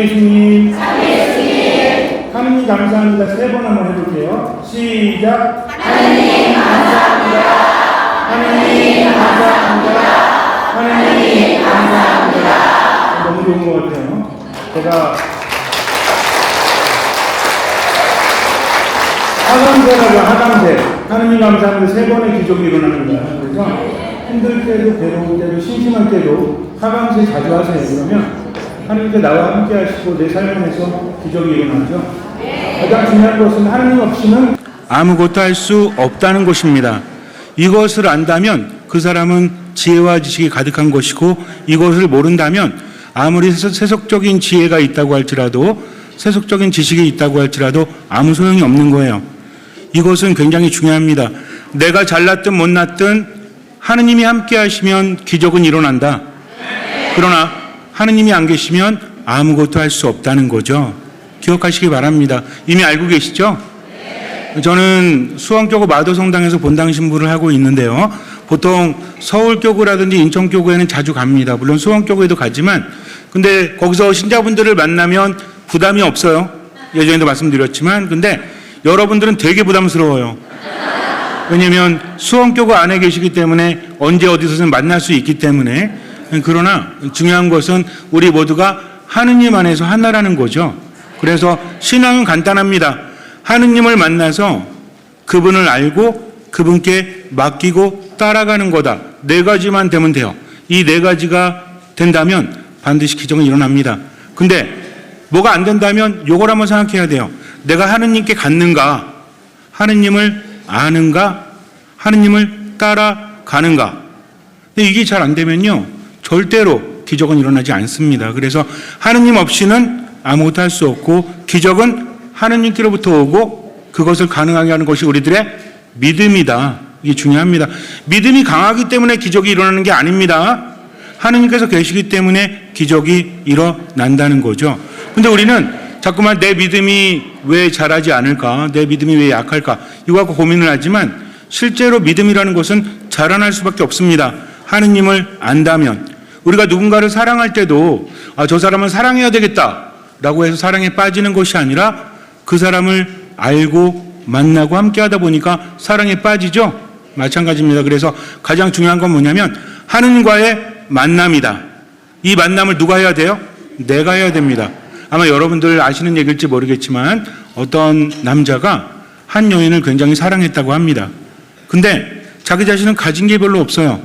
예수님. 하느님 감사합니다. 세 번 한번 해볼게요. 시작. 하느님 감사합니다. 하느님 감사합니다. 하느님 감사합니다. 너무 좋은 것 같아요. 제가 하강세라고 하강세. 하느님 감사합니다. 세 번의 기적이 일어납니다. 그래서 힘들 때도 괴로울 때도 심심할 때도 하강세 자주 하세요. 그러면 하느님께 나와 함께 하시고 내 삶에서 기적이 일어나죠. 가장 중요한 것은 하느님 없이는 아무것도 할 수 없다는 것입니다. 이것을 안다면 그 사람은 지혜와 지식이 가득한 것이고, 이것을 모른다면 아무리 세속적인 지혜가 있다고 할지라도, 세속적인 지식이 있다고 할지라도 아무 소용이 없는 거예요. 이것은 굉장히 중요합니다. 내가 잘났든 못났든 하느님이 함께 하시면 기적은 일어난다. 그러나 하느님이 안 계시면 아무것도 할 수 없다는 거죠. 기억하시기 바랍니다. 이미 알고 계시죠? 저는 수원교구 마도성당에서 본당 신부를 하고 있는데요. 보통 서울교구라든지 인천교구에는 자주 갑니다. 물론 수원교구에도 가지만, 근데 거기서 신자분들을 만나면 부담이 없어요. 예전에도 말씀드렸지만, 근데 여러분들은 되게 부담스러워요. 왜냐면 수원교구 안에 계시기 때문에 언제 어디서든 만날 수 있기 때문에. 그러나 중요한 것은 우리 모두가 하느님 안에서 하나라는 거죠. 그래서 신앙은 간단합니다. 하느님을 만나서 그분을 알고 그분께 맡기고 따라가는 거다. 네 가지만 되면 돼요. 이 네 가지가 된다면 반드시 기적은 일어납니다. 근데 뭐가 안 된다면 요걸 한번 생각해야 돼요. 내가 하느님께 갔는가? 하느님을 아는가? 하느님을 따라가는가? 근데 이게 잘 안 되면요, 절대로 기적은 일어나지 않습니다. 그래서 하느님 없이는 아무것도 할 수 없고, 기적은 하느님께로부터 오고 그것을 가능하게 하는 것이 우리들의 믿음이다. 이게 중요합니다. 믿음이 강하기 때문에 기적이 일어나는 게 아닙니다. 하느님께서 계시기 때문에 기적이 일어난다는 거죠. 근데 우리는 자꾸만 내 믿음이 왜 잘하지 않을까? 내 믿음이 왜 약할까? 이거 갖고 고민을 하지만 실제로 믿음이라는 것은 자라날 수밖에 없습니다. 하느님을 안다면. 우리가 누군가를 사랑할 때도 저 사람을 사랑해야 되겠다 라고 해서 사랑에 빠지는 것이 아니라 그 사람을 알고 만나고 함께 하다 보니까 사랑에 빠지죠. 마찬가지입니다. 그래서 가장 중요한 건 뭐냐면 하느님과의 만남이다. 이 만남을 누가 해야 돼요? 내가 해야 됩니다. 아마 여러분들 아시는 얘기일지 모르겠지만 어떤 남자가 한 여인을 굉장히 사랑했다고 합니다. 근데 자기 자신은 가진 게 별로 없어요.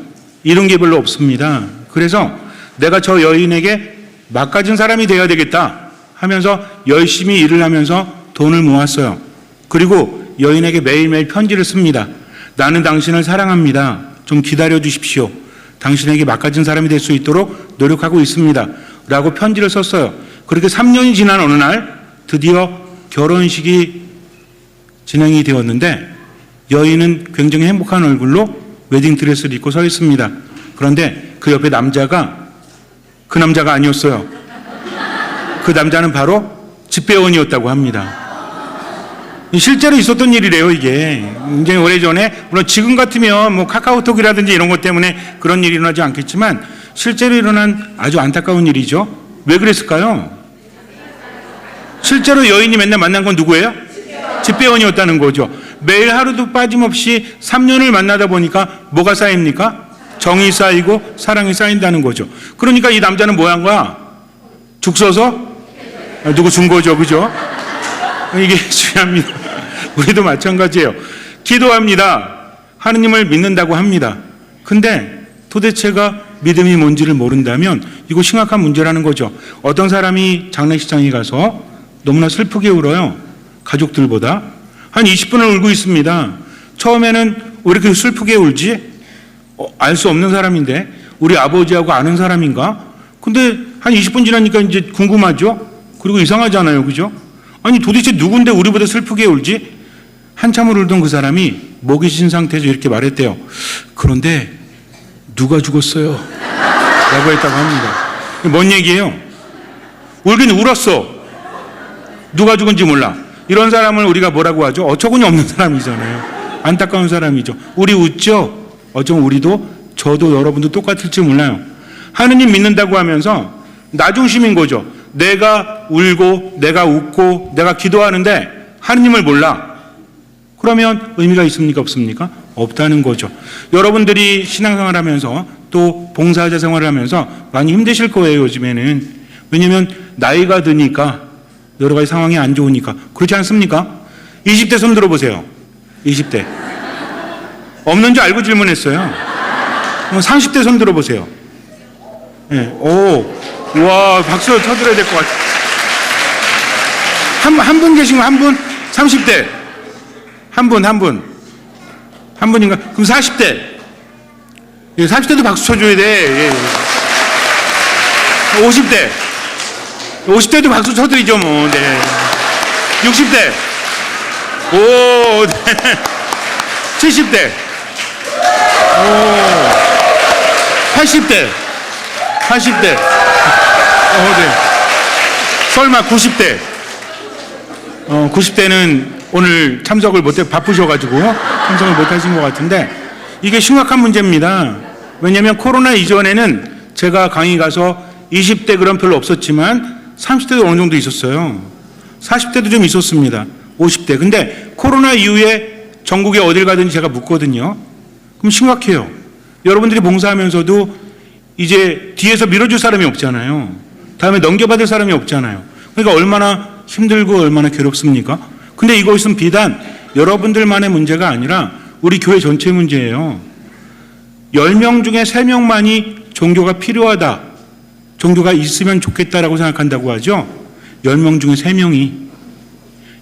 이룬 게 별로 없습니다. 그래서 내가 저 여인에게 막가진 사람이 되어야 되겠다 하면서 열심히 일을 하면서 돈을 모았어요. 그리고 여인에게 매일매일 편지를 씁니다. 나는 당신을 사랑합니다. 좀 기다려 주십시오. 당신에게 막가진 사람이 될 수 있도록 노력하고 있습니다. 라고 편지를 썼어요. 그렇게 3년이 지난 어느 날 드디어 결혼식이 진행이 되었는데 여인은 굉장히 행복한 얼굴로 웨딩드레스를 입고 서 있습니다. 그런데 그 옆에 남자가 그 남자가 아니었어요. 그 남자는 바로 집배원이었다고 합니다. 실제로 있었던 일이래요, 이게. 굉장히 오래전에, 물론 지금 같으면 뭐 카카오톡이라든지 이런 것 때문에 그런 일이 일어나지 않겠지만 실제로 일어난 아주 안타까운 일이죠. 왜 그랬을까요? 실제로 여인이 맨날 만난 건 누구예요? 집배원이었다는 거죠. 매일 하루도 빠짐없이 3년을 만나다 보니까 뭐가 쌓입니까? 정이 쌓이고 사랑이 쌓인다는 거죠. 그러니까 이 남자는 뭐 한 거야? 죽 서서 누구 준 거죠, 그죠? 이게 중요합니다. 우리도 마찬가지예요. 기도합니다. 하느님을 믿는다고 합니다. 근데 도대체가 믿음이 뭔지를 모른다면 이거 심각한 문제라는 거죠. 어떤 사람이 장례식장에 가서 너무나 슬프게 울어요. 가족들보다. 한 20분을 울고 있습니다. 처음에는 왜 이렇게 슬프게 울지? 알 수 없는 사람인데 우리 아버지하고 아는 사람인가? 근데 한 20분 지나니까 이제 궁금하죠? 그리고 이상하잖아요. 그죠? 아니 도대체 누군데 우리보다 슬프게 울지? 한참을 울던 그 사람이 목이 쉰 상태에서 이렇게 말했대요. 그런데 누가 죽었어요? 라고 했다고 합니다. 뭔 얘기예요? 울긴 울었어. 누가 죽은지 몰라. 이런 사람을 우리가 뭐라고 하죠? 어처구니 없는 사람이잖아요. 안타까운 사람이죠. 우리 웃죠? 어쩌면 우리도 저도 여러분도 똑같을지 몰라요. 하느님 믿는다고 하면서 나 중심인 거죠. 내가 울고 내가 웃고 내가 기도하는데 하느님을 몰라. 그러면 의미가 있습니까? 없습니까? 없다는 거죠. 여러분들이 신앙생활 하면서 또 봉사자 생활을 하면서 많이 힘드실 거예요, 요즘에는. 왜냐면 나이가 드니까 여러 가지 상황이 안 좋으니까. 그렇지 않습니까? 20대 손 들어보세요. 20대. 없는 줄 알고 질문했어요. 30대 손 들어보세요. 네. 오, 와, 박수 쳐드려야 될 것 같아요. 한 분 계신 거, 한 분? 30대. 한 분인가? 그럼 40대. 40대도 박수 쳐줘야 돼. 50대도 박수 쳐드리죠, 뭐. 네. 60대. 오, 네. 70대. 오. 80대. 네. 설마 90대. 90대는 오늘 참석을 못해 바쁘셔가지고 참석을 못하신 것 같은데 이게 심각한 문제입니다. 왜냐하면 코로나 이전에는 제가 강의 가서 20대 그런 별로 없었지만 30대도 어느 정도 있었어요. 40대도 좀 있었습니다. 50대. 근데 코로나 이후에 전국에 어딜 가든지 제가 묻거든요. 그럼 심각해요. 여러분들이 봉사하면서도 이제 뒤에서 밀어줄 사람이 없잖아요. 다음에 넘겨받을 사람이 없잖아요. 그러니까 얼마나 힘들고 얼마나 괴롭습니까? 근데 이것은 비단 여러분들만의 문제가 아니라 우리 교회 전체 문제예요. 10명 중에 3명만이 종교가 필요하다. 종교가 있으면 좋겠다라고 생각한다고 하죠. 10명 중에 3명이.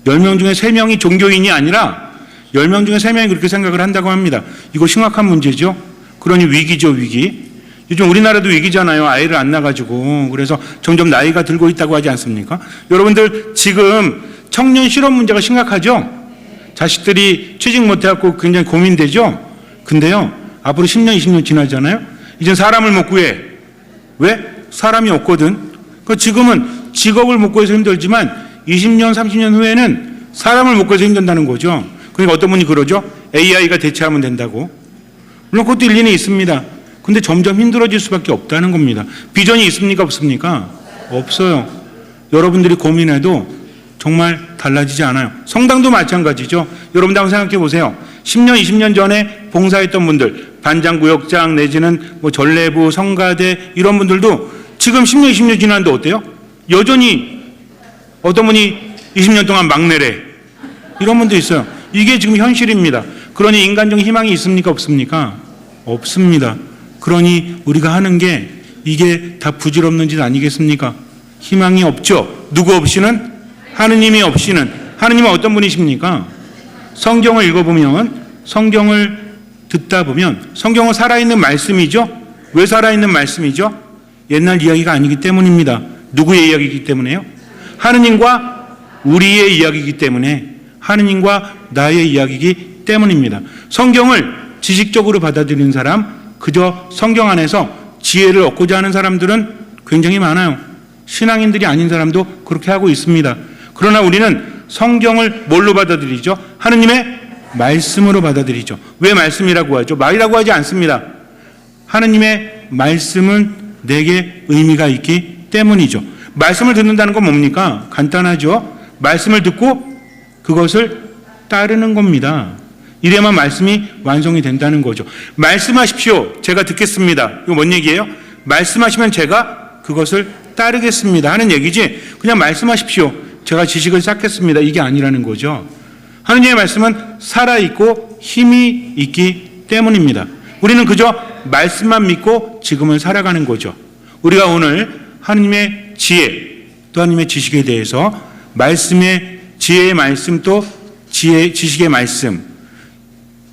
10명 중에 3명이 종교인이 아니라 10명 중에 3명이 그렇게 생각을 한다고 합니다. 이거 심각한 문제죠. 그러니 위기죠, 위기. 요즘 우리나라도 위기잖아요. 아이를 안 낳아가지고. 그래서 점점 나이가 들고 있다고 하지 않습니까? 여러분들 지금 청년 실업 문제가 심각하죠? 자식들이 취직 못해갖고 굉장히 고민되죠? 근데요, 앞으로 10년, 20년 지나잖아요? 이제 사람을 못 구해. 왜? 사람이 없거든. 지금은 직업을 못 구해서 힘들지만 20년, 30년 후에는 사람을 못 구해서 힘든다는 거죠. 그러니까 어떤 분이 그러죠? AI가 대체하면 된다고. 물론 그것도 일리는 있습니다. 근데 점점 힘들어질 수밖에 없다는 겁니다. 비전이 있습니까? 없습니까? 없어요. 여러분들이 고민해도 정말 달라지지 않아요. 성당도 마찬가지죠. 여러분들 한번 생각해 보세요. 10년, 20년 전에 봉사했던 분들, 반장구역장 내지는 뭐 전례부, 성가대 이런 분들도 지금 10년, 20년 지났는데 어때요? 여전히 어떤 분이 20년 동안 막내래. 이런 분도 있어요. 이게 지금 현실입니다. 그러니 인간적인 희망이 있습니까? 없습니까? 없습니다. 그러니 우리가 하는 게 이게 다 부질없는 짓 아니겠습니까? 희망이 없죠. 누구 없이는? 하느님이 없이는. 하느님은 어떤 분이십니까? 성경을 읽어보면, 성경을 듣다 보면 성경은 살아있는 말씀이죠. 왜 살아있는 말씀이죠? 옛날 이야기가 아니기 때문입니다. 누구의 이야기이기 때문에요? 하느님과 우리의 이야기이기 때문에, 하느님과 나의 이야기이기 때문입니다. 성경을 지식적으로 받아들이는 사람, 그저 성경 안에서 지혜를 얻고자 하는 사람들은 굉장히 많아요. 신앙인들이 아닌 사람도 그렇게 하고 있습니다. 그러나 우리는 성경을 뭘로 받아들이죠? 하느님의 말씀으로 받아들이죠. 왜 말씀이라고 하죠? 말이라고 하지 않습니다. 하느님의 말씀은 내게 의미가 있기 때문이죠. 말씀을 듣는다는 건 뭡니까? 간단하죠. 말씀을 듣고 그것을 따르는 겁니다. 이래야만 말씀이 완성이 된다는 거죠. 말씀하십시오. 제가 듣겠습니다. 이거 뭔 얘기예요? 말씀하시면 제가 그것을 따르겠습니다 하는 얘기지, 그냥 말씀하십시오. 제가 지식을 쌓겠습니다. 이게 아니라는 거죠. 하느님의 말씀은 살아있고 힘이 있기 때문입니다. 우리는 그저 말씀만 믿고 지금을 살아가는 거죠. 우리가 오늘 하느님의 지혜, 또 하느님의 지식에 대해서 말씀의 지혜의 말씀, 또 지식의 말씀,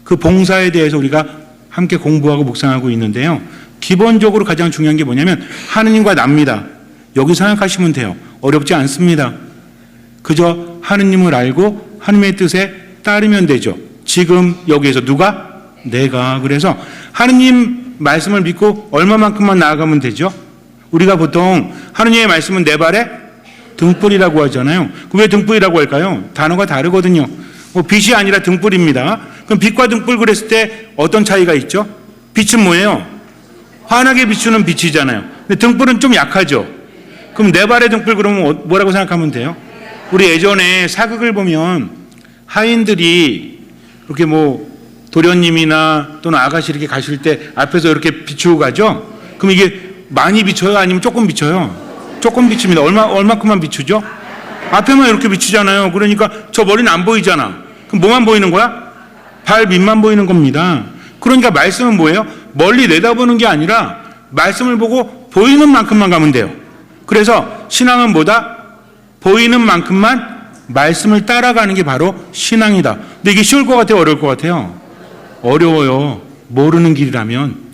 그 봉사에 대해서 우리가 함께 공부하고 묵상하고 있는데요. 기본적으로 가장 중요한 게 뭐냐면 하느님과 납니다. 여기 생각하시면 돼요. 어렵지 않습니다. 그저 하느님을 알고 하느님의 뜻에 따르면 되죠. 지금 여기에서 누가? 내가. 그래서 하느님 말씀을 믿고 얼마만큼만 나아가면 되죠? 우리가 보통 하느님의 말씀은 내 발에 등불이라고 하잖아요. 왜 등불이라고 할까요? 단어가 다르거든요. 빛이 아니라 등불입니다. 그럼 빛과 등불 그랬을 때 어떤 차이가 있죠? 빛은 뭐예요? 환하게 비추는 빛이잖아요. 근데 등불은 좀 약하죠. 그럼 내 발의 등불 그러면 뭐라고 생각하면 돼요? 우리 예전에 사극을 보면 하인들이 이렇게 뭐 도련님이나 또는 아가씨 이렇게 가실 때 앞에서 이렇게 비추고 가죠? 그럼 이게 많이 비춰요? 아니면 조금 비춰요? 조금 비춥니다. 얼마큼만 비추죠? 앞에만 이렇게 비추잖아요. 그러니까 저 머리는 안 보이잖아. 그럼 뭐만 보이는 거야? 발 밑만 보이는 겁니다. 그러니까 말씀은 뭐예요? 멀리 내다보는 게 아니라 말씀을 보고 보이는 만큼만 가면 돼요. 그래서 신앙은 뭐다? 보이는 만큼만 말씀을 따라가는 게 바로 신앙이다. 근데 이게 쉬울 것 같아요? 어려울 것 같아요? 어려워요. 모르는 길이라면.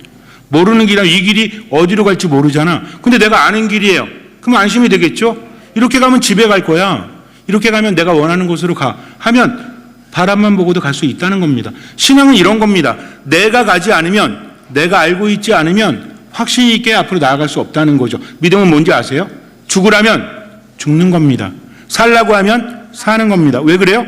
모르는 길이라면 이 길이 어디로 갈지 모르잖아. 근데 내가 아는 길이에요. 그럼 안심이 되겠죠? 이렇게 가면 집에 갈 거야. 이렇게 가면 내가 원하는 곳으로 가. 하면 바람만 보고도 갈 수 있다는 겁니다. 신앙은 이런 겁니다. 내가 가지 않으면, 내가 알고 있지 않으면 확신 있게 앞으로 나아갈 수 없다는 거죠. 믿음은 뭔지 아세요? 죽으라면 죽는 겁니다. 살라고 하면 사는 겁니다. 왜 그래요?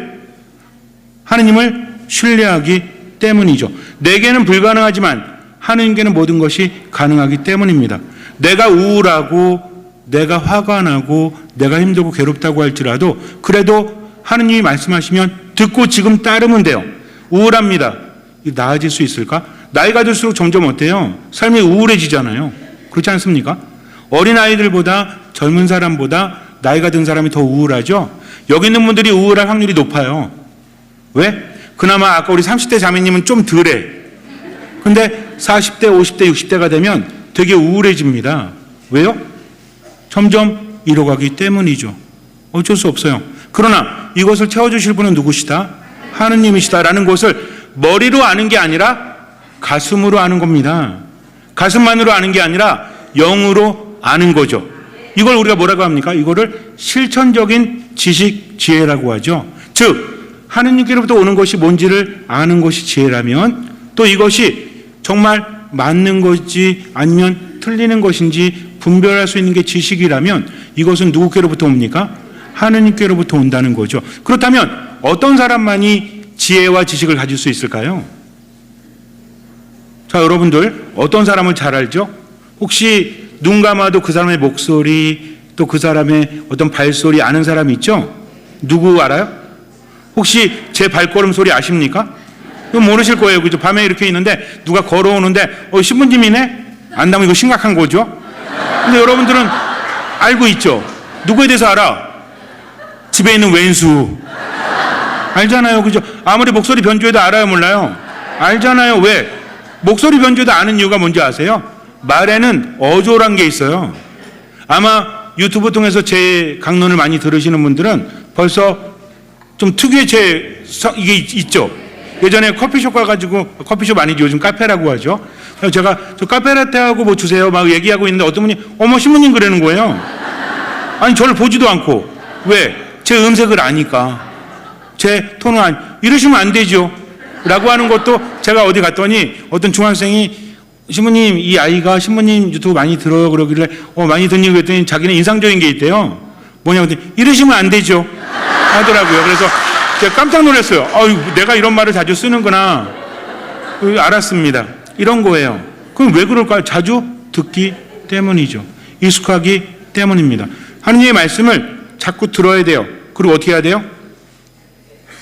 하느님을 신뢰하기 때문이죠. 내게는 불가능하지만 하느님께는 모든 것이 가능하기 때문입니다. 내가 우울하고 내가 화가 나고 내가 힘들고 괴롭다고 할지라도 그래도 하느님이 말씀하시면 듣고 지금 따르면 돼요. 우울합니다. 나아질 수 있을까? 나이가 들수록 점점 어때요? 삶이 우울해지잖아요. 그렇지 않습니까? 어린아이들보다 젊은 사람보다 나이가 든 사람이 더 우울하죠? 여기 있는 분들이 우울할 확률이 높아요. 왜? 그나마 아까 우리 30대 자매님은 좀 덜해. 근데 40대, 50대, 60대가 되면 되게 우울해집니다. 왜요? 점점 잃어가기 때문이죠. 어쩔 수 없어요. 그러나 이것을 채워주실 분은 누구시다? 하느님이시다라는 것을 머리로 아는 게 아니라 가슴으로 아는 겁니다. 가슴만으로 아는 게 아니라 영으로 아는 거죠. 이걸 우리가 뭐라고 합니까? 이거를 실천적인 지식, 지혜라고 하죠. 즉 하느님께로부터 오는 것이 뭔지를 아는 것이 지혜라면 또 이것이 정말 맞는 것인지 아니면 틀리는 것인지 분별할 수 있는 게 지식이라면 이것은 누구께로부터 옵니까? 하느님께로부터 온다는 거죠. 그렇다면 어떤 사람만이 지혜와 지식을 가질 수 있을까요? 자, 여러분들 어떤 사람을 잘 알죠? 혹시 눈 감아도 그 사람의 목소리 또 그 사람의 어떤 발소리 아는 사람 있죠? 누구 알아요? 혹시 제 발걸음 소리 아십니까? 이거 모르실 거예요. 그죠? 밤에 이렇게 있는데 누가 걸어오는데 신부님이네? 안다면 이거 심각한 거죠? 근데 여러분들은 알고 있죠? 누구에 대해서 알아? 집에 있는 왼수. 알잖아요. 그죠? 아무리 목소리 변조해도 알아요, 몰라요? 알잖아요. 왜? 목소리 변조해도 아는 이유가 뭔지 아세요? 말에는 어조란 게 있어요. 아마 유튜브 통해서 제 강론을 많이 들으시는 분들은 벌써 좀 특유의 이게 있죠. 예전에 커피숍 가가지고, 커피숍 아니죠. 요즘 카페라고 하죠. 그래서 제가 저 카페라떼하고 뭐 주세요. 막 얘기하고 있는데 어떤 분이 어머 신부님 그러는 거예요. 아니 저를 보지도 않고. 왜? 제 음색을 아니까. 제 톤을 이러시면 안 되죠. 라고 하는 것도 제가 어디 갔더니 어떤 중학생이 신부님 이 아이가 신부님 유튜브 많이 들어요 그러길래 많이 듣니 그랬더니 자기는 인상적인 게 있대요. 뭐냐고 했더니 이러시면 안 되죠 하더라고요. 그래서 제가 깜짝 놀랐어요. 내가 이런 말을 자주 쓰는구나. 알았습니다. 이런 거예요. 그럼 왜 그럴까요? 자주 듣기 때문이죠. 익숙하기 때문입니다. 하느님의 말씀을 자꾸 들어야 돼요. 그리고 어떻게 해야 돼요?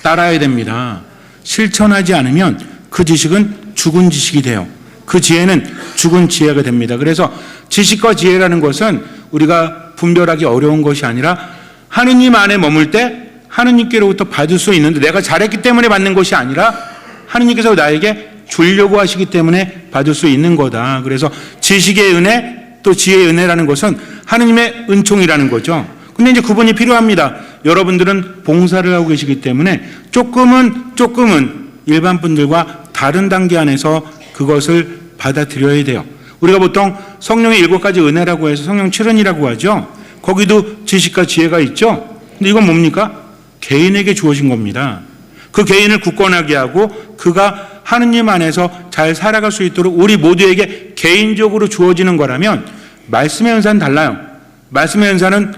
따라야 됩니다. 실천하지 않으면 그 지식은 죽은 지식이 돼요. 그 지혜는 죽은 지혜가 됩니다. 그래서 지식과 지혜라는 것은 우리가 분별하기 어려운 것이 아니라 하느님 안에 머물 때 하느님께로부터 받을 수 있는데 내가 잘했기 때문에 받는 것이 아니라 하느님께서 나에게 주려고 하시기 때문에 받을 수 있는 거다. 그래서 지식의 은혜 또 지혜의 은혜라는 것은 하느님의 은총이라는 거죠. 근데 이제 구분이 필요합니다. 여러분들은 봉사를 하고 계시기 때문에 조금은 일반 분들과 다른 단계 안에서 그것을 받아들여야 돼요. 우리가 보통 성령의 7가지 은혜라고 해서 성령 7은이라고 하죠. 거기도 지식과 지혜가 있죠. 근데 이건 뭡니까? 개인에게 주어진 겁니다. 그 개인을 굳건하게 하고 그가 하느님 안에서 잘 살아갈 수 있도록 우리 모두에게 개인적으로 주어지는 거라면 말씀의 은사는 달라요. 말씀의 은사는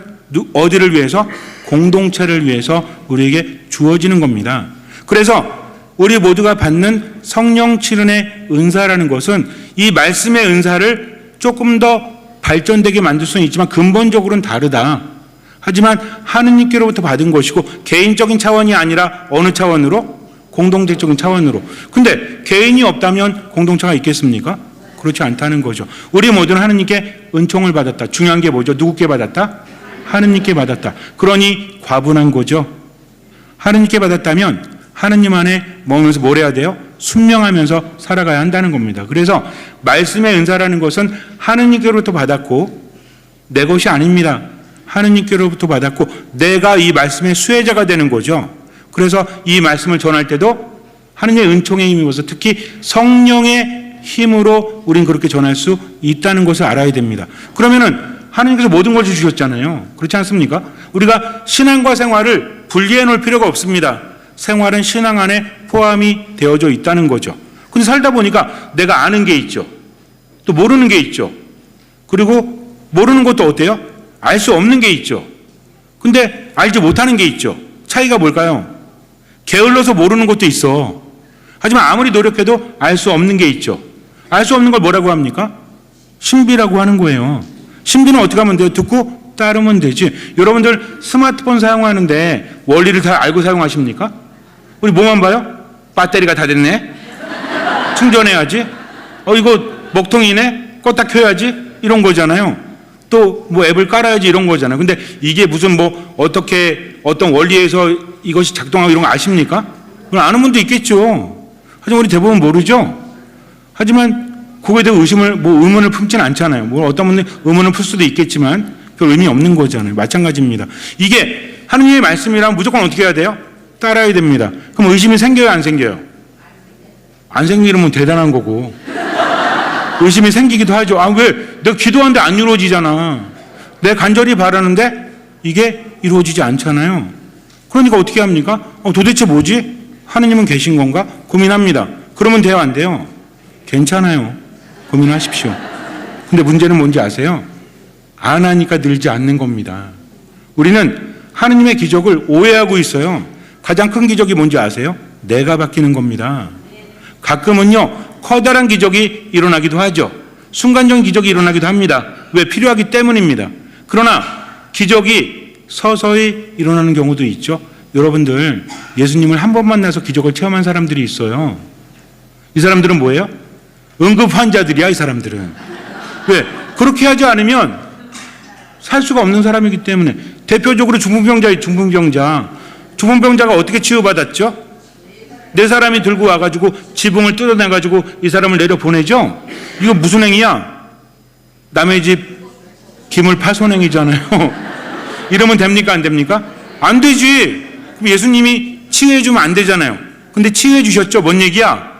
어디를 위해서? 공동체를 위해서 우리에게 주어지는 겁니다. 그래서 우리 모두가 받는 성령 7은의 은사라는 것은 이 말씀의 은사를 조금 더 발전되게 만들 수는 있지만 근본적으로는 다르다. 하지만 하느님께로부터 받은 것이고 개인적인 차원이 아니라 어느 차원으로? 공동체적인 차원으로. 근데 개인이 없다면 공동체가 있겠습니까? 그렇지 않다는 거죠. 우리 모두는 하느님께 은총을 받았다. 중요한 게 뭐죠? 누구께 받았다? 하느님께 받았다. 그러니 과분한 거죠. 하느님께 받았다면 하느님 안에 머물면서 뭘 해야 돼요? 순명하면서 살아가야 한다는 겁니다. 그래서 말씀의 은사라는 것은 하느님께로부터 받았고 내 것이 아닙니다. 하느님께로부터 받았고 내가 이 말씀의 수혜자가 되는 거죠. 그래서 이 말씀을 전할 때도 하느님의 은총에 힘입어서 특히 성령의 힘으로 우린 그렇게 전할 수 있다는 것을 알아야 됩니다. 그러면은 하느님께서 모든 걸 주셨잖아요. 그렇지 않습니까? 우리가 신앙과 생활을 분리해 놓을 필요가 없습니다. 생활은 신앙 안에 포함이 되어져 있다는 거죠. 근데 살다 보니까 내가 아는 게 있죠. 또 모르는 게 있죠. 그리고 모르는 것도 어때요? 알 수 없는 게 있죠. 근데 알지 못하는 게 있죠. 차이가 뭘까요? 게을러서 모르는 것도 있어. 하지만 아무리 노력해도 알 수 없는 게 있죠. 알 수 없는 걸 뭐라고 합니까? 신비라고 하는 거예요. 신비는 어떻게 하면 돼요? 듣고 따르면 되지. 여러분들 스마트폰 사용하는데 원리를 다 알고 사용하십니까? 우리 뭐만 봐요? 배터리가 다 됐네. 충전해야지. 이거 먹통이네. 껐다 켜야지. 이런 거잖아요. 또 뭐 앱을 깔아야지 이런 거잖아요. 근데 이게 무슨 뭐 어떻게 어떤 원리에서 이것이 작동하고 이런 거 아십니까? 그건 아는 분도 있겠죠. 하지만 우리 대부분 모르죠. 하지만 그거에 대해 의문을 품지는 않잖아요. 뭐 어떤 분은 의문을 풀 수도 있겠지만 별 의미 없는 거잖아요. 마찬가지입니다. 이게 하느님의 말씀이라면 무조건 어떻게 해야 돼요? 따라야 됩니다. 그럼 의심이 생겨요, 안 생겨요? 안 생기면 대단한 거고. 의심이 생기기도 하죠. 왜? 내가 기도하는데 안 이루어지잖아. 내가 간절히 바라는데 이게 이루어지지 않잖아요. 그러니까 어떻게 합니까? 도대체 뭐지? 하느님은 계신 건가? 고민합니다. 그러면 돼요, 안 돼요? 괜찮아요. 고민하십시오. 근데 문제는 뭔지 아세요? 안 하니까 늘지 않는 겁니다. 우리는 하느님의 기적을 오해하고 있어요. 가장 큰 기적이 뭔지 아세요? 내가 바뀌는 겁니다. 가끔은요, 커다란 기적이 일어나기도 하죠. 순간적인 기적이 일어나기도 합니다. 왜? 필요하기 때문입니다. 그러나 기적이 서서히 일어나는 경우도 있죠. 여러분들, 예수님을 한 번 만나서 기적을 체험한 사람들이 있어요. 이 사람들은 뭐예요? 응급 환자들이야, 이 사람들은. 왜? 그렇게 하지 않으면 살 수가 없는 사람이기 때문에. 대표적으로 중풍병자의 중풍병자. 중풍병자가 어떻게 치유받았죠? 네 사람이 들고 와가지고 지붕을 뜯어내가지고 이 사람을 내려보내죠? 이거 무슨 행위야? 남의 집 기물 파손행위잖아요. 이러면 됩니까? 안 됩니까? 안 되지. 그럼 예수님이 치유해주면 안 되잖아요. 근데 치유해 주셨죠? 뭔 얘기야?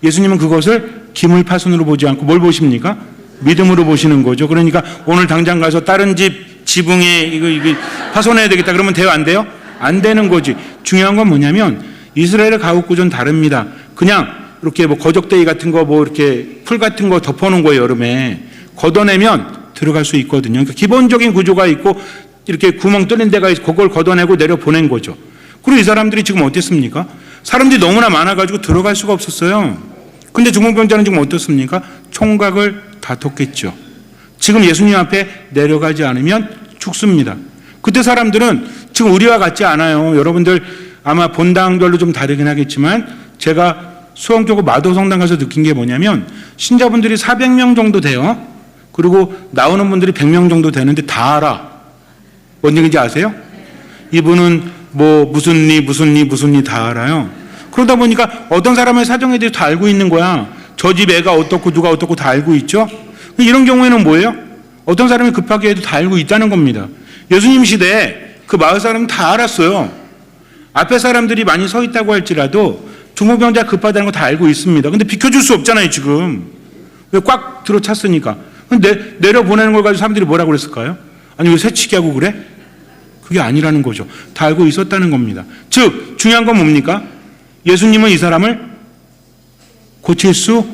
예수님은 그것을 기물 파손으로 보지 않고 뭘 보십니까? 믿음으로 보시는 거죠. 그러니까 오늘 당장 가서 다른 집 지붕에 이거 파손해야 되겠다. 그러면 돼요? 안 돼요? 안 되는 거지. 중요한 건 뭐냐면 이스라엘의 가옥 구조는 다릅니다. 그냥 이렇게 뭐 거적대기 같은 거 뭐 이렇게 풀 같은 거 덮어놓은 거예요, 여름에. 걷어내면 들어갈 수 있거든요. 그러니까 기본적인 구조가 있고 이렇게 구멍 뚫린 데가 있어 그걸 걷어내고 내려보낸 거죠. 그리고 이 사람들이 지금 어땠습니까? 사람들이 너무나 많아가지고 들어갈 수가 없었어요. 근데 중풍병자는 지금 어떻습니까? 총각을 다퉜겠죠. 지금 예수님 앞에 내려가지 않으면 죽습니다. 그때 사람들은 지금 우리와 같지 않아요. 여러분들 아마 본당별로 좀 다르긴 하겠지만 제가 수원교구 마도성당 가서 느낀 게 뭐냐면 신자분들이 400명 정도 돼요. 그리고 나오는 분들이 100명 정도 되는데 다 알아. 뭔 얘기인지 아세요? 이분은 뭐 무슨 리 다 알아요. 그러다 보니까 어떤 사람의 사정에 대해서 다 알고 있는 거야. 저 집 애가 어떻고 누가 어떻고 다 알고 있죠. 이런 경우에는 뭐예요? 어떤 사람이 급하게 해도 다 알고 있다는 겁니다. 예수님 시대에 그 마을 사람은 다 알았어요. 앞에 사람들이 많이 서 있다고 할지라도 중풍병자가 급하다는 거 다 알고 있습니다. 근데 비켜줄 수 없잖아요, 지금. 왜 꽉 들어찼으니까. 근데 내려보내는 걸 가지고 사람들이 뭐라고 그랬을까요? 아니, 왜 새치기 하고 그래? 그게 아니라는 거죠. 다 알고 있었다는 겁니다. 즉, 중요한 건 뭡니까? 예수님은 이 사람을 고칠 수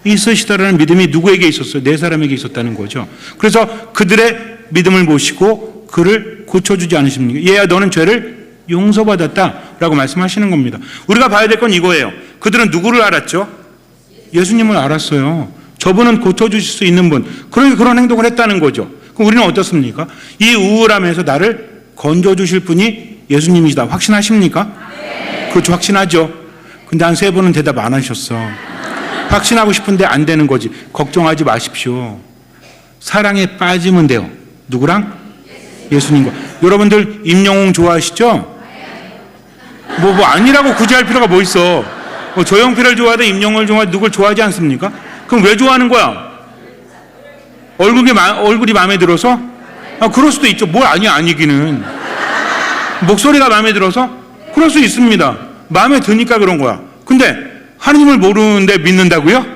있으시다라는 믿음이 누구에게 있었어요? 네 사람에게 있었다는 거죠. 그래서 그들의 믿음을 모시고 그를 고쳐주지 않으십니까? 얘야, 너는 죄를 용서받았다라고 말씀하시는 겁니다. 우리가 봐야 될 건 이거예요. 그들은 누구를 알았죠? 예수님을 알았어요. 저분은 고쳐주실 수 있는 분. 그러니까 그런 행동을 했다는 거죠. 그럼 우리는 어떻습니까? 이 우울함에서 나를 건져주실 분이 예수님이시다. 확신하십니까? 그렇죠. 확신하죠. 근데 한 3번은 대답 안 하셨어. 확신하고 싶은데 안 되는 거지. 걱정하지 마십시오. 사랑에 빠지면 돼요. 누구랑? 예수님과. 여러분들 임영웅 좋아하시죠? 뭐 아니라고 굳이 할 필요가 뭐 있어. 조영필을 좋아하든 임영웅을 좋아하든 누굴 좋아하지 않습니까? 그럼 왜 좋아하는 거야? 얼굴이 마음에 들어서? 그럴 수도 있죠. 뭘 아니기는. 목소리가 마음에 들어서? 그럴 수 있습니다. 마음에 드니까 그런 거야. 근데 하느님을 모르는데 믿는다고요?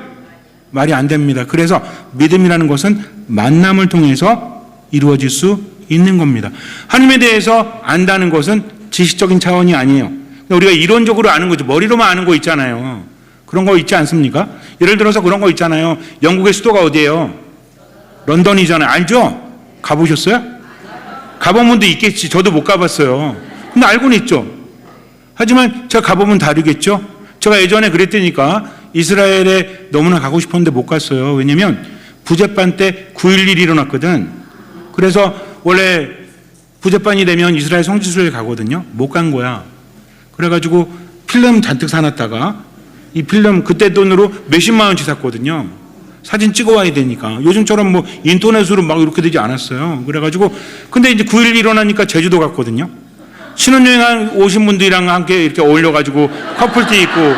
말이 안 됩니다. 그래서 믿음이라는 것은 만남을 통해서 이루어질 수 있는 겁니다. 하느님에 대해서 안다는 것은 지식적인 차원이 아니에요. 우리가 이론적으로 아는 거죠. 머리로만 아는 거 있잖아요. 그런 거 있지 않습니까? 예를 들어서 그런 거 있잖아요. 영국의 수도가 어디예요? 런던이잖아요. 알죠? 가보셨어요? 가본 분도 있겠지. 저도 못 가봤어요. 근데 알고는 있죠. 하지만 제가 가보면 다르겠죠? 제가 예전에 그랬다니까 이스라엘에 너무나 가고 싶었는데 못 갔어요. 왜냐면 부제판 때 9.11이 일어났거든. 그래서 원래 부제판이 되면 이스라엘 성지순례 가거든요. 못 간 거야. 그래가지고 필름 잔뜩 사놨다가 이 필름 그때 돈으로 몇십만 원치 샀거든요. 사진 찍어와야 되니까. 요즘처럼 뭐 인터넷으로 막 이렇게 되지 않았어요. 그래가지고 근데 이제 9.11이 일어나니까 제주도 갔거든요. 신혼여행 오신 분들이랑 함께 이렇게 어울려가지고 커플티 입고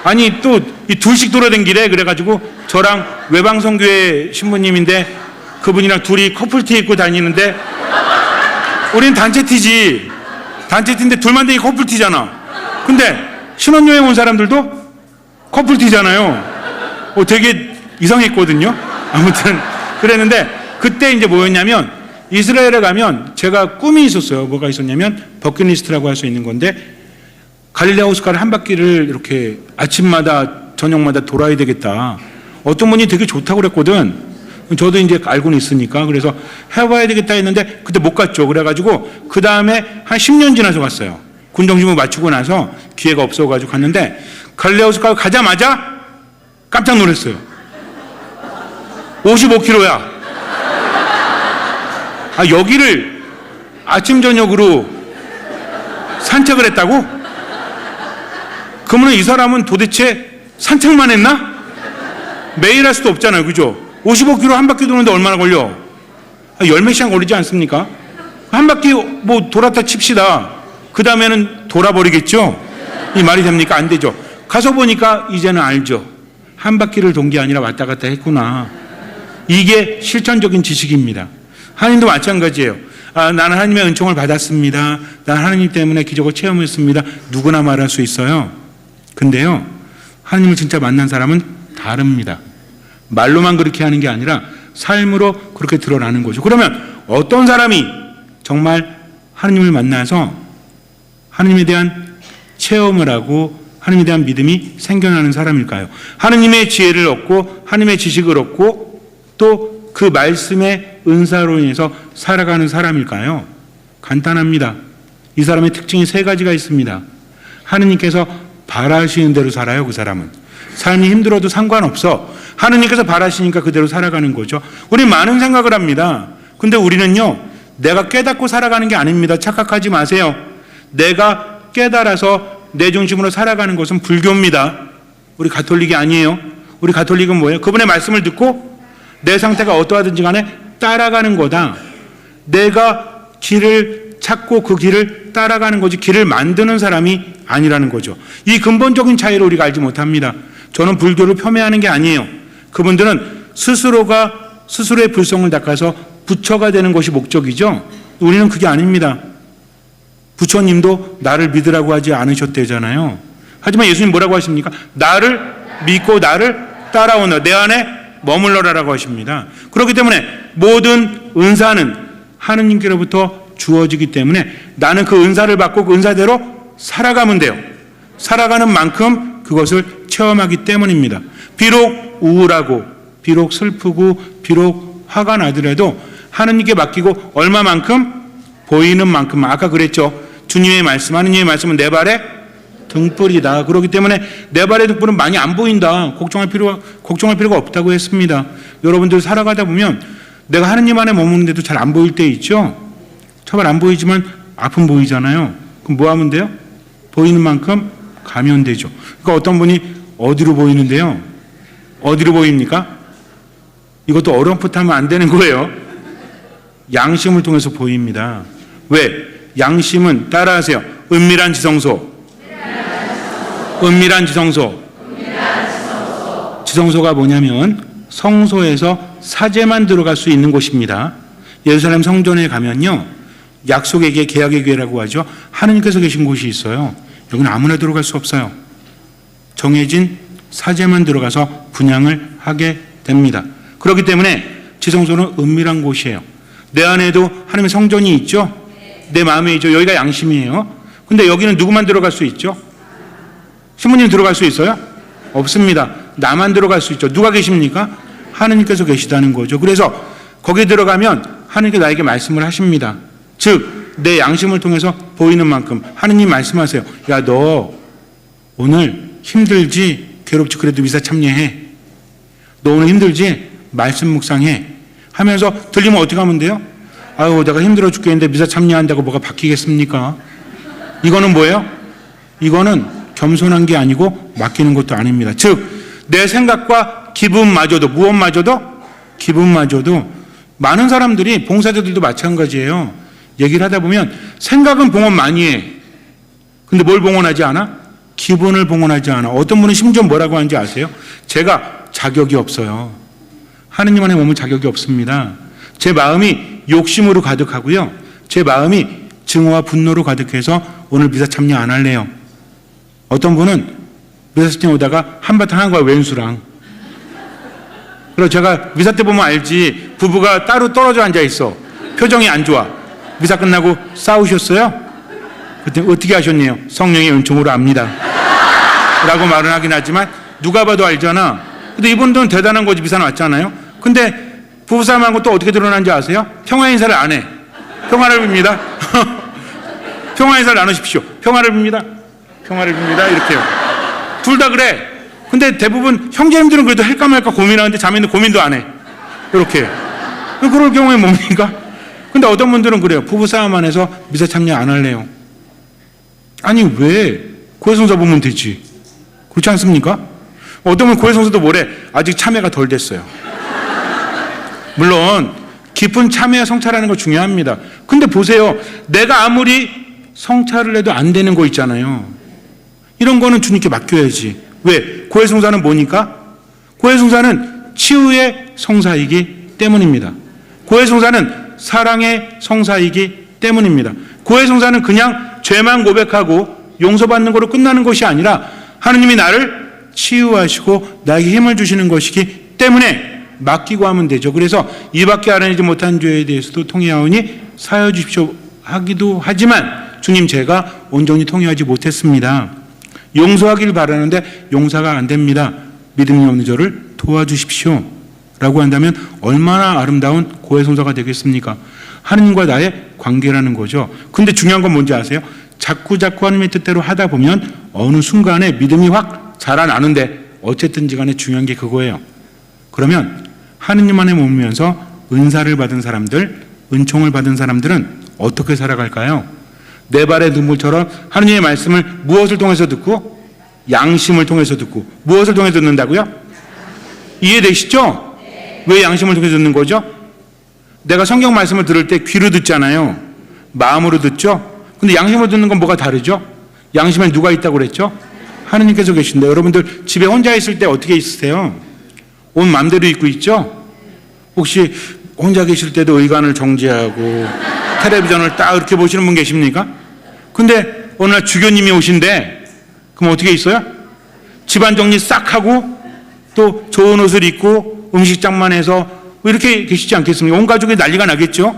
아니 또 이 둘씩 돌아다니래. 그래가지고 저랑 외방선교회 신부님인데 그분이랑 둘이 커플티 입고 다니는데 우리는 단체티지. 단체티인데 둘만 되니 커플티잖아. 근데 신혼여행 온 사람들도 커플티잖아요. 되게 이상했거든요. 아무튼 그랬는데 그때 이제 뭐였냐면 이스라엘에 가면 제가 꿈이 있었어요. 뭐가 있었냐면 버킷리스트라고 할 수 있는 건데 갈릴레아 호숫가를 한 바퀴를 이렇게 아침마다 저녁마다 돌아야 되겠다. 어떤 분이 되게 좋다고 그랬거든. 저도 이제 알고는 있으니까 그래서 해봐야 되겠다 했는데 그때 못 갔죠. 그래가지고 그 다음에 한 10년 지나서 갔어요. 군정주무 마치고 나서 기회가 없어가지고 갔는데 갈릴레아 호숫가 가자마자 깜짝 놀랐어요. 55km야. 여기를 아침 저녁으로 산책을 했다고? 그러면 이 사람은 도대체 산책만 했나? 매일 할 수도 없잖아요. 그죠? 55km 한 바퀴 도는데 얼마나 걸려? 열몇 시간 걸리지 않습니까? 한 바퀴 뭐 돌았다 칩시다. 그 다음에는 돌아버리겠죠? 이 말이 됩니까? 안 되죠. 가서 보니까 이제는 알죠. 한 바퀴를 돈 게 아니라 왔다 갔다 했구나. 이게 실천적인 지식입니다. 하나님도 마찬가지예요. 나는 하나님의 은총을 받았습니다. 나는 하나님 때문에 기적을 체험했습니다. 누구나 말할 수 있어요. 근데요, 하나님을 진짜 만난 사람은 다릅니다. 말로만 그렇게 하는 게 아니라 삶으로 그렇게 드러나는 거죠. 그러면 어떤 사람이 정말 하나님을 만나서 하나님에 대한 체험을 하고 하나님에 대한 믿음이 생겨나는 사람일까요? 하나님의 지혜를 얻고 하나님의 지식을 얻고 또 그 말씀의 은사로 인해서 살아가는 사람일까요? 간단합니다. 이 사람의 특징이 3가지가 있습니다. 하느님께서 바라시는 대로 살아요. 그 사람은. 삶이 힘들어도 상관없어. 하느님께서 바라시니까 그대로 살아가는 거죠. 우리 많은 생각을 합니다. 근데 우리는요, 내가 깨닫고 살아가는 게 아닙니다. 착각하지 마세요. 내가 깨달아서 내 중심으로 살아가는 것은 불교입니다. 우리 가톨릭이 아니에요. 우리 가톨릭은 뭐예요? 그분의 말씀을 듣고 내 상태가 어떠하든지 간에 따라가는 거다. 내가 길을 찾고 그 길을 따라가는 거지 길을 만드는 사람이 아니라는 거죠. 이 근본적인 차이를 우리가 알지 못합니다. 저는 불교를 폄훼하는 게 아니에요. 그분들은 스스로의 불성을 닦아서 부처가 되는 것이 목적이죠. 우리는 그게 아닙니다. 부처님도 나를 믿으라고 하지 않으셨대잖아요. 하지만 예수님 뭐라고 하십니까? 나를 믿고 나를 따라오너 내 안에 머물러라라고 하십니다. 그렇기 때문에 모든 은사는 하느님께로부터 주어지기 때문에 나는 그 은사를 받고 그 은사대로 살아가면 돼요. 살아가는 만큼 그것을 체험하기 때문입니다. 비록 우울하고 비록 슬프고 비록 화가 나더라도 하느님께 맡기고 얼마만큼? 보이는 만큼. 아까 그랬죠. 주님의 말씀, 하느님의 말씀은 내 발에 등불이다. 그렇기 때문에 내 발의 등불은 많이 안 보인다. 걱정할 필요가 없다고 했습니다. 여러분들 살아가다 보면 내가 하느님 안에 머무는데도 잘 안 보일 때 있죠. 처발 안 보이지만 앞은 보이잖아요. 그럼 뭐 하면 돼요? 보이는 만큼 가면 되죠. 그러니까 어떤 분이 어디로 보이는데요? 어디로 보입니까? 이것도 어렴풋하면 안 되는 거예요. 양심을 통해서 보입니다. 왜? 양심은 따라하세요. 은밀한 지성소. 은밀한 지성소. 지성소가 뭐냐면 성소에서 사제만 들어갈 수 있는 곳입니다. 예루살렘 성전에 가면요, 약속의 궤, 계약의 궤라고 하죠. 하느님께서 계신 곳이 있어요. 여기는 아무나 들어갈 수 없어요. 정해진 사제만 들어가서 분향을 하게 됩니다. 그렇기 때문에 지성소는 은밀한 곳이에요. 내 안에도 하나님의 성전이 있죠. 내 마음에 있죠. 여기가 양심이에요. 근데 여기는 누구만 들어갈 수 있죠? 신부님 들어갈 수 있어요? 없습니다. 나만 들어갈 수 있죠. 누가 계십니까? 하느님께서 계시다는 거죠. 그래서 거기 들어가면 하느님께서 나에게 말씀을 하십니다. 즉 내 양심을 통해서 보이는 만큼 하느님 말씀하세요. 야, 너 오늘 힘들지? 괴롭지? 그래도 미사 참여해. 너 오늘 힘들지? 말씀 묵상해. 하면서 들리면 어떻게 하면 돼요? 아유, 내가 힘들어 죽겠는데 미사 참여한다고 뭐가 바뀌겠습니까? 이거는 뭐예요? 이거는 겸손한 게 아니고 맡기는 것도 아닙니다. 즉 내 생각과 기분마저도, 무엇마저도? 기분마저도. 많은 사람들이, 봉사자들도 마찬가지예요. 얘기를 하다 보면 생각은 봉헌 많이 해. 근데 뭘 봉헌하지 않아? 기분을 봉헌하지 않아. 어떤 분은 심지어 뭐라고 하는지 아세요? 제가 자격이 없어요. 하느님 안에 머물 자격이 없습니다. 제 마음이 욕심으로 가득하고요, 제 마음이 증오와 분노로 가득해서 오늘 미사 참여 안 할래요. 어떤 분은 미사 참여 오다가 한바탕 한 거야, 왼수랑. 그래서 제가 미사 때 보면 알지, 부부가 따로 떨어져 앉아 있어. 표정이 안 좋아. 미사 끝나고 싸우셨어요? 그때 어떻게 하셨네요? 성령의 은총으로 압니다. 라고 말은 하긴 하지만 누가 봐도 알잖아. 근데 이분들은 대단한 거지. 미사 왔잖아요. 근데 부부싸움한 것도 어떻게 드러난지 아세요? 평화 인사를 안 해. 평화를 빕니다. 평화 인사를 나누십시오. 평화를 빕니다. 평화를 빕니다. 이렇게요. 둘 다 그래. 근데 대부분 형제님들은 그래도 할까 말까 고민하는데 자매는 고민도 안 해. 이렇게. 그럴 경우에 뭡니까? 근데 어떤 분들은 그래요. 부부싸움 안에서 미사 참여 안 할래요. 아니, 왜? 고해성사 보면 되지. 그렇지 않습니까? 어떤 분은 고해성사도 뭐래? 아직 참여가 덜 됐어요. 물론 깊은 참회와 성찰하는 거 중요합니다. 근데 보세요. 내가 아무리 성찰을 해도 안 되는 거 있잖아요. 이런 거는 주님께 맡겨야지. 왜? 고해성사는 뭐니까? 고해성사는 치유의 성사이기 때문입니다. 고해성사는 사랑의 성사이기 때문입니다. 고해성사는 그냥 죄만 고백하고 용서받는 거로 끝나는 것이 아니라 하느님이 나를 치유하시고 나에게 힘을 주시는 것이기 때문에 맡기고 하면 되죠. 그래서 이밖에 알아내지 못한 죄에 대해서도 통회하오니 사하여 주십시오 하기도 하지만 주님, 제가 온전히 통회하지 못했습니다. 용서하기를 바라는데 용서가 안 됩니다. 믿음이 없는 저를 도와주십시오 라고 한다면 얼마나 아름다운 고해성사가 되겠습니까? 하느님과 나의 관계라는 거죠. 근데 중요한 건 뭔지 아세요? 자꾸 하느님의 뜻대로 하다 보면 어느 순간에 믿음이 확 자라나는데, 어쨌든지 간에 중요한 게 그거예요. 그러면 하느님 안에 머물면서 은사를 받은 사람들, 은총을 받은 사람들은 어떻게 살아갈까요? 내 발의 눈물처럼 하느님의 말씀을 무엇을 통해서 듣고? 양심을 통해서 듣고. 무엇을 통해서 듣는다고요? 이해되시죠? 왜 양심을 통해서 듣는 거죠? 내가 성경 말씀을 들을 때 귀로 듣잖아요. 마음으로 듣죠? 근데 양심으로 듣는 건 뭐가 다르죠? 양심에 누가 있다고 그랬죠? 하느님께서 계신데, 여러분들 집에 혼자 있을 때 어떻게 있으세요? 온 마음대로 있고 있죠? 혹시 혼자 계실 때도 의관을 정지하고 텔레비전을 딱 이렇게 보시는 분 계십니까? 근데 어느 날 주교님이 오신대. 그럼 어떻게 있어요? 집안 정리 싹 하고 또 좋은 옷을 입고 음식장만 해서 이렇게 계시지 않겠습니까? 온 가족이 난리가 나겠죠?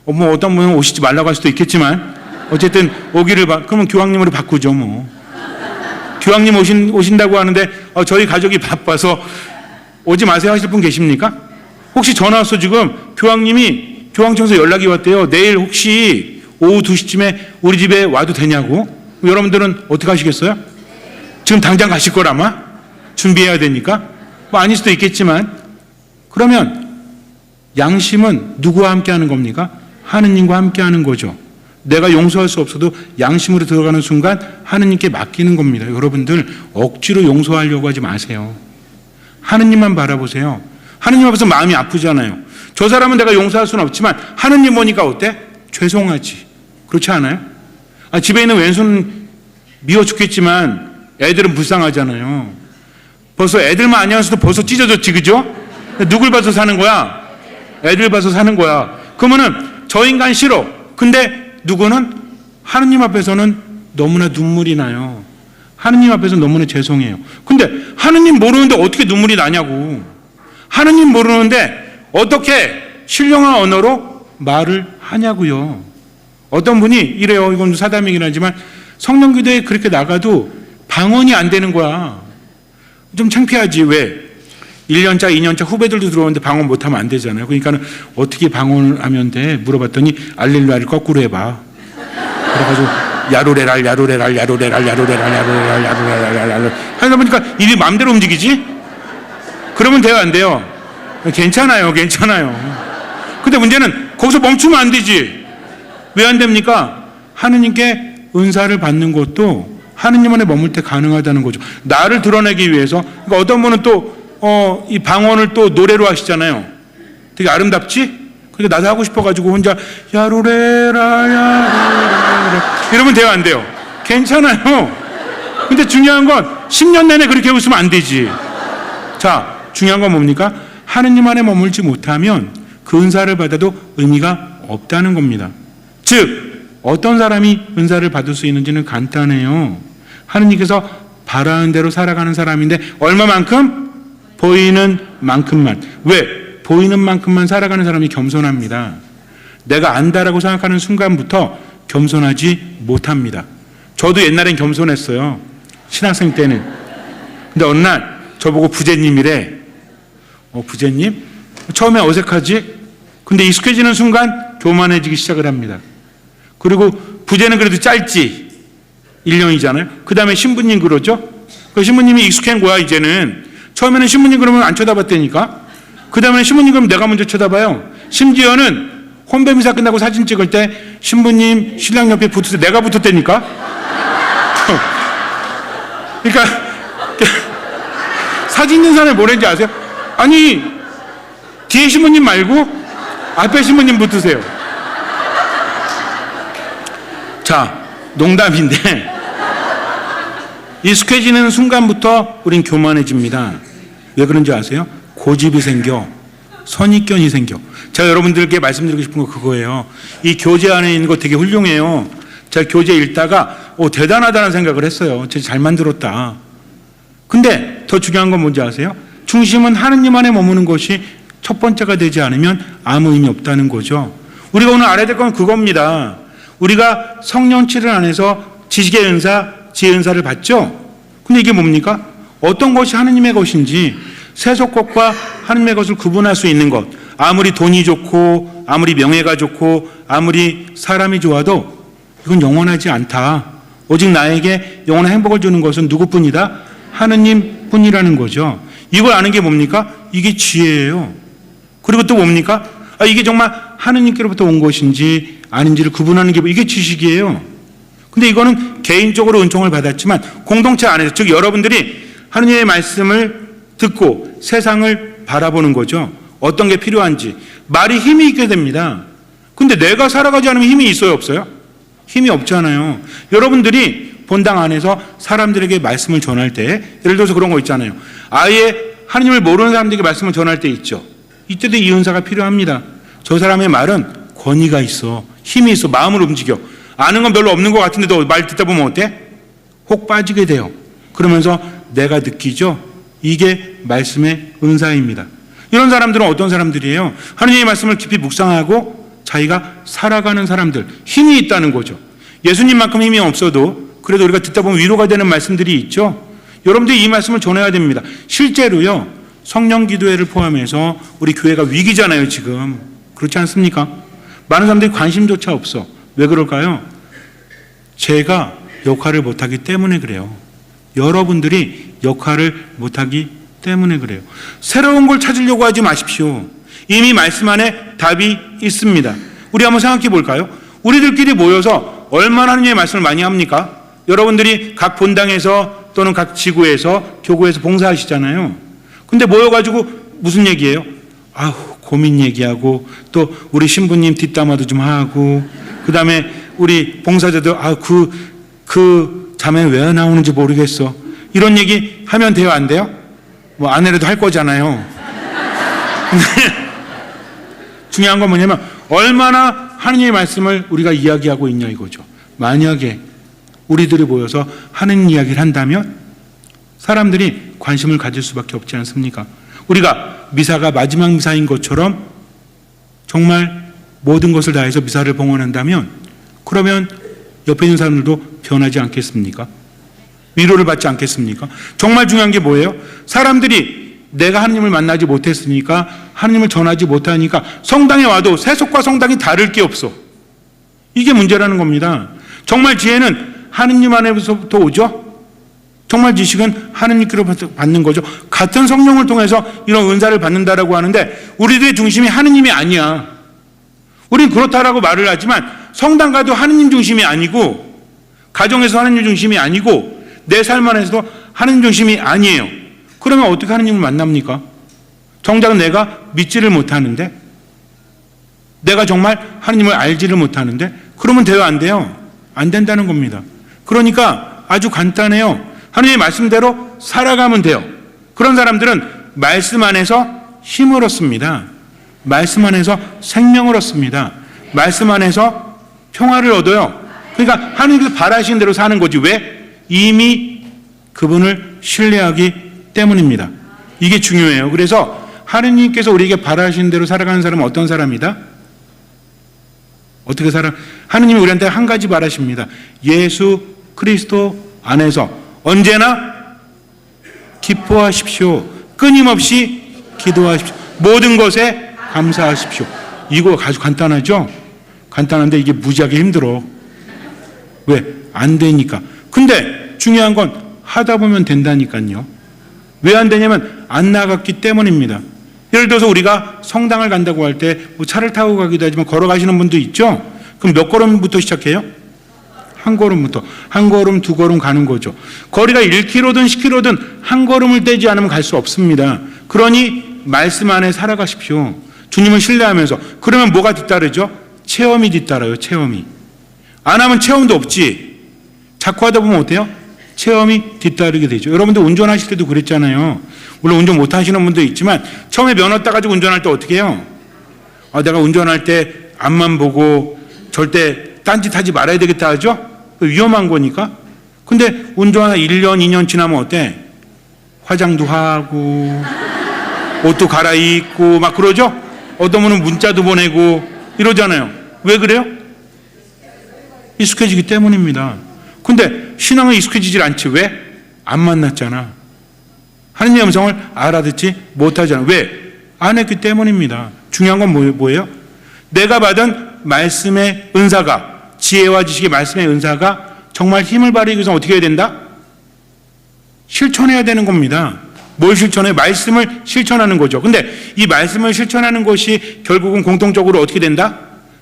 뭐 어떤 분은 오시지 말라고 할 수도 있겠지만 어쨌든 오기를 그러면 교황님으로 바꾸죠. 뭐 교황님 오신다고 하는데 저희 가족이 바빠서 오지 마세요 하실 분 계십니까? 혹시 전화 와서 지금 교황님이 교황청에서 연락이 왔대요. 내일 혹시 오후 2시쯤에 우리 집에 와도 되냐고. 여러분들은 어떻게 하시겠어요? 지금 당장 가실 거라마? 준비해야 되니까? 뭐 아닐 수도 있겠지만, 그러면 양심은 누구와 함께 하는 겁니까? 하느님과 함께 하는 거죠. 내가 용서할 수 없어도 양심으로 들어가는 순간 하느님께 맡기는 겁니다. 여러분들 억지로 용서하려고 하지 마세요. 하느님만 바라보세요. 하느님 앞에서 마음이 아프잖아요. 저 사람은 내가 용서할 수는 없지만 하느님 보니까 어때? 죄송하지. 그렇지 않아요? 집에 있는 왼손은 미워 죽겠지만 애들은 불쌍하잖아요. 벌써 애들만 아니어서도 벌써 찢어졌지, 그죠? 누굴 봐서 사는 거야? 애들 봐서 사는 거야. 그러면은 저 인간 싫어. 근데 누구는 하느님 앞에서는 너무나 눈물이 나요. 하느님 앞에서 너무나 죄송해요. 근데 하느님 모르는데 어떻게 눈물이 나냐고. 하느님 모르는데 어떻게 신령한 언어로 말을 하냐고요. 어떤 분이 이래요. 이건 사담이긴 하지만 성령기도에 그렇게 나가도 방언이 안 되는 거야. 좀 창피하지. 왜? 1년차, 2년차 후배들도 들어오는데 방언 못하면 안 되잖아요. 그러니까 어떻게 방언을 하면 돼? 물어봤더니 알렐루야를 거꾸로 해봐. 그래가지고 야로레랄 야로레랄 야로레랄 야로레랄 야로레랄 야로레랄 야로레랄 하다 보니까 입이 마음대로 움직이지? 그러면 돼요, 안 돼요? 괜찮아요, 괜찮아요. 근데 문제는 거기서 멈추면 안 되지. 왜 안 됩니까? 하느님께 은사를 받는 것도 하느님 안에 머물 때 가능하다는 거죠. 나를 드러내기 위해서. 그러니까 어떤 분은 또 이 방언을 또 노래로 하시잖아요. 되게 아름답지? 그러니까 나도 하고 싶어가지고 혼자 야로레라 야로레라 이러면 돼요, 안 돼요? 괜찮아요. 근데 중요한 건 10년 내내 그렇게 웃으면 안 되지. 자, 중요한 건 뭡니까? 하느님 안에 머물지 못하면 그 은사를 받아도 의미가 없다는 겁니다. 즉 어떤 사람이 은사를 받을 수 있는지는 간단해요. 하느님께서 바라는 대로 살아가는 사람인데 얼마만큼? 보이는 만큼만. 왜? 보이는 만큼만 살아가는 사람이 겸손합니다. 내가 안다라고 생각하는 순간부터 겸손하지 못합니다. 저도 옛날엔 겸손했어요. 신학생 때는. 근데 어느 날 저보고 부제님이래. 부제님? 처음에 어색하지? 근데 익숙해지는 순간 교만해지기 시작을 합니다. 그리고 부제는 그래도 짧지. 1년이잖아요. 그 다음에 신부님 그러죠? 그 신부님이 익숙한 거야, 이제는. 처음에는 신부님 그러면 안 쳐다봤다니까. 그 다음에 신부님 그러면 내가 먼저 쳐다봐요. 심지어는 혼배미사 끝나고 사진 찍을 때 신부님 신랑 옆에 붙을 때 내가 붙었다니까. 그러니까 사진 있는 사람이 뭐랬는지 아세요? 아니 뒤에 신부님 말고 앞에 신부님 붙으세요. 자, 농담인데 익숙해지는 순간부터 우린 교만해집니다. 왜 그런지 아세요? 고집이 생겨, 선입견이 생겨. 제가 여러분들께 말씀드리고 싶은 거 그거예요. 이 교재 안에 있는 거 되게 훌륭해요. 제가 교재 읽다가 대단하다는 생각을 했어요. 진짜 잘 만들었다. 근데 더 중요한 건 뭔지 아세요? 중심은 하느님 안에 머무는 것이 첫 번째가 되지 않으면 아무 의미 없다는 거죠. 우리가 오늘 알아야 될 건 그겁니다. 우리가 성령치를 안에서 지식의 은사, 지혜의 은사를 받죠? 근데 이게 뭡니까? 어떤 것이 하느님의 것인지 세속 것과 하느님의 것을 구분할 수 있는 것. 아무리 돈이 좋고 아무리 명예가 좋고 아무리 사람이 좋아도 이건 영원하지 않다. 오직 나에게 영원한 행복을 주는 것은 누구뿐이다? 하느님뿐이라는 거죠. 이걸 아는 게 뭡니까? 이게 지혜예요. 그리고 또 뭡니까? 이게 정말 하느님께로부터 온 것인지 아닌지를 구분하는 게 이게 지식이에요. 근데 이거는 개인적으로 은총을 받았지만 공동체 안에서, 즉 여러분들이 하느님의 말씀을 듣고 세상을 바라보는 거죠. 어떤 게 필요한지. 말이 힘이 있게 됩니다. 근데 내가 살아가지 않으면 힘이 있어요, 없어요? 힘이 없잖아요. 여러분들이 본당 안에서 사람들에게 말씀을 전할 때, 예를 들어서 그런 거 있잖아요. 아예 하느님을 모르는 사람들에게 말씀을 전할 때 있죠. 이때도 이 은사가 필요합니다. 저 사람의 말은 권위가 있어, 힘이 있어, 마음을 움직여. 아는 건 별로 없는 것 같은데도 말 듣다 보면 어때? 혹 빠지게 돼요. 그러면서 내가 느끼죠? 이게 말씀의 은사입니다. 이런 사람들은 어떤 사람들이에요? 하느님의 말씀을 깊이 묵상하고 자기가 살아가는 사람들, 힘이 있다는 거죠. 예수님만큼 힘이 없어도 그래도 우리가 듣다 보면 위로가 되는 말씀들이 있죠. 여러분들이 이 말씀을 전해야 됩니다. 실제로요, 성령 기도회를 포함해서 우리 교회가 위기잖아요, 지금. 그렇지 않습니까? 많은 사람들이 관심조차 없어. 왜 그럴까요? 제가 역할을 못하기 때문에 그래요. 여러분들이 역할을 못하기 때문에 그래요. 새로운 걸 찾으려고 하지 마십시오. 이미 말씀 안에 답이 있습니다. 우리 한번 생각해 볼까요? 우리들끼리 모여서 얼마나 하느님의 말씀을 많이 합니까? 여러분들이 각 본당에서 또는 각 지구에서 교구에서 봉사하시잖아요. 근데 모여가지고 무슨 얘기예요? 아우, 고민 얘기하고, 또 우리 신부님 뒷담화도 좀 하고, 그 다음에 우리 봉사자들 그 자매 왜 나오는지 모르겠어, 이런 얘기 하면 돼요, 안 돼요? 뭐 아내라도 할 거잖아요. 근데 중요한 건 뭐냐면 얼마나 하느님의 말씀을 우리가 이야기하고 있냐 이거죠. 만약에 우리들이 모여서 하느님 이야기를 한다면 사람들이 관심을 가질 수밖에 없지 않습니까? 우리가 미사가 마지막 미사인 것처럼 정말 모든 것을 다해서 미사를 봉헌한다면, 그러면 옆에 있는 사람들도 변하지 않겠습니까? 위로를 받지 않겠습니까? 정말 중요한 게 뭐예요? 사람들이 내가 하느님을 만나지 못했으니까, 하느님을 전하지 못하니까 성당에 와도 세속과 성당이 다를 게 없어. 이게 문제라는 겁니다. 정말 지혜는 하느님 안에서부터 오죠? 정말 지식은 하느님께로 받는 거죠. 같은 성령을 통해서 이런 은사를 받는다라고 하는데 우리들의 중심이 하느님이 아니야. 우린 그렇다라고 말을 하지만 성당 가도 하느님 중심이 아니고, 가정에서 하느님 중심이 아니고, 내 삶 안에서도 하느님 중심이 아니에요. 그러면 어떻게 하느님을 만납니까? 정작 내가 믿지를 못하는데, 내가 정말 하느님을 알지를 못하는데, 그러면 돼요, 안 돼요? 안 된다는 겁니다. 그러니까 아주 간단해요. 하느님의 말씀대로 살아가면 돼요. 그런 사람들은 말씀 안에서 힘을 얻습니다. 말씀 안에서 생명을 얻습니다. 말씀 안에서 평화를 얻어요. 그러니까 하느님께서 바라시는 대로 사는 거지. 왜? 이미 그분을 신뢰하기 때문입니다. 이게 중요해요. 그래서 하느님께서 우리에게 바라시는 대로 살아가는 사람은 어떤 사람이다? 어떻게 살아? 하느님이 우리한테 한 가지 바라십니다. 예수 그리스도 안에서 언제나 기뻐하십시오. 끊임없이 기도하십시오. 모든 것에 감사하십시오. 이거 아주 간단하죠? 간단한데 이게 무지하게 힘들어. 왜? 안 되니까. 근데 중요한 건 하다 보면 된다니까요. 왜 안 되냐면 안 나갔기 때문입니다. 예를 들어서 우리가 성당을 간다고 할 때 뭐 차를 타고 가기도 하지만 걸어가시는 분도 있죠? 그럼 몇 걸음부터 시작해요? 한 걸음부터. 한 걸음, 두 걸음 가는 거죠. 거리가 1km든 10km든 한 걸음을 떼지 않으면 갈 수 없습니다. 그러니 말씀 안에 살아가십시오. 주님을 신뢰하면서. 그러면 뭐가 뒤따르죠? 체험이 뒤따라요. 체험이. 안 하면 체험도 없지. 자꾸 하다 보면 어때요? 체험이 뒤따르게 되죠. 여러분들 운전하실 때도 그랬잖아요. 물론 운전 못 하시는 분도 있지만 처음에 면허 따가지고 운전할 때 어떻게 해요? 내가 운전할 때 앞만 보고 절대 딴짓하지 말아야 되겠다 하죠? 위험한 거니까. 근데 운전 1년, 2년 지나면 어때? 화장도 하고 옷도 갈아입고 막 그러죠? 어떤 분은 문자도 보내고 이러잖아요. 왜 그래요? 익숙해지기 때문입니다. 근데 신앙은 익숙해지질 않지. 왜? 안 만났잖아. 하느님의 음성을 알아듣지 못하잖아. 왜? 안 했기 때문입니다. 중요한 건 뭐예요? 내가 받은 말씀의 은사가, 지혜와 지식의 말씀의 은사가 정말 힘을 발휘하기 위해서 어떻게 해야 된다? 실천해야 되는 겁니다. 뭘 실천해? 말씀을 실천하는 거죠. 근데 이 말씀을 실천하는 것이 결국은 공통적으로 어떻게 된다?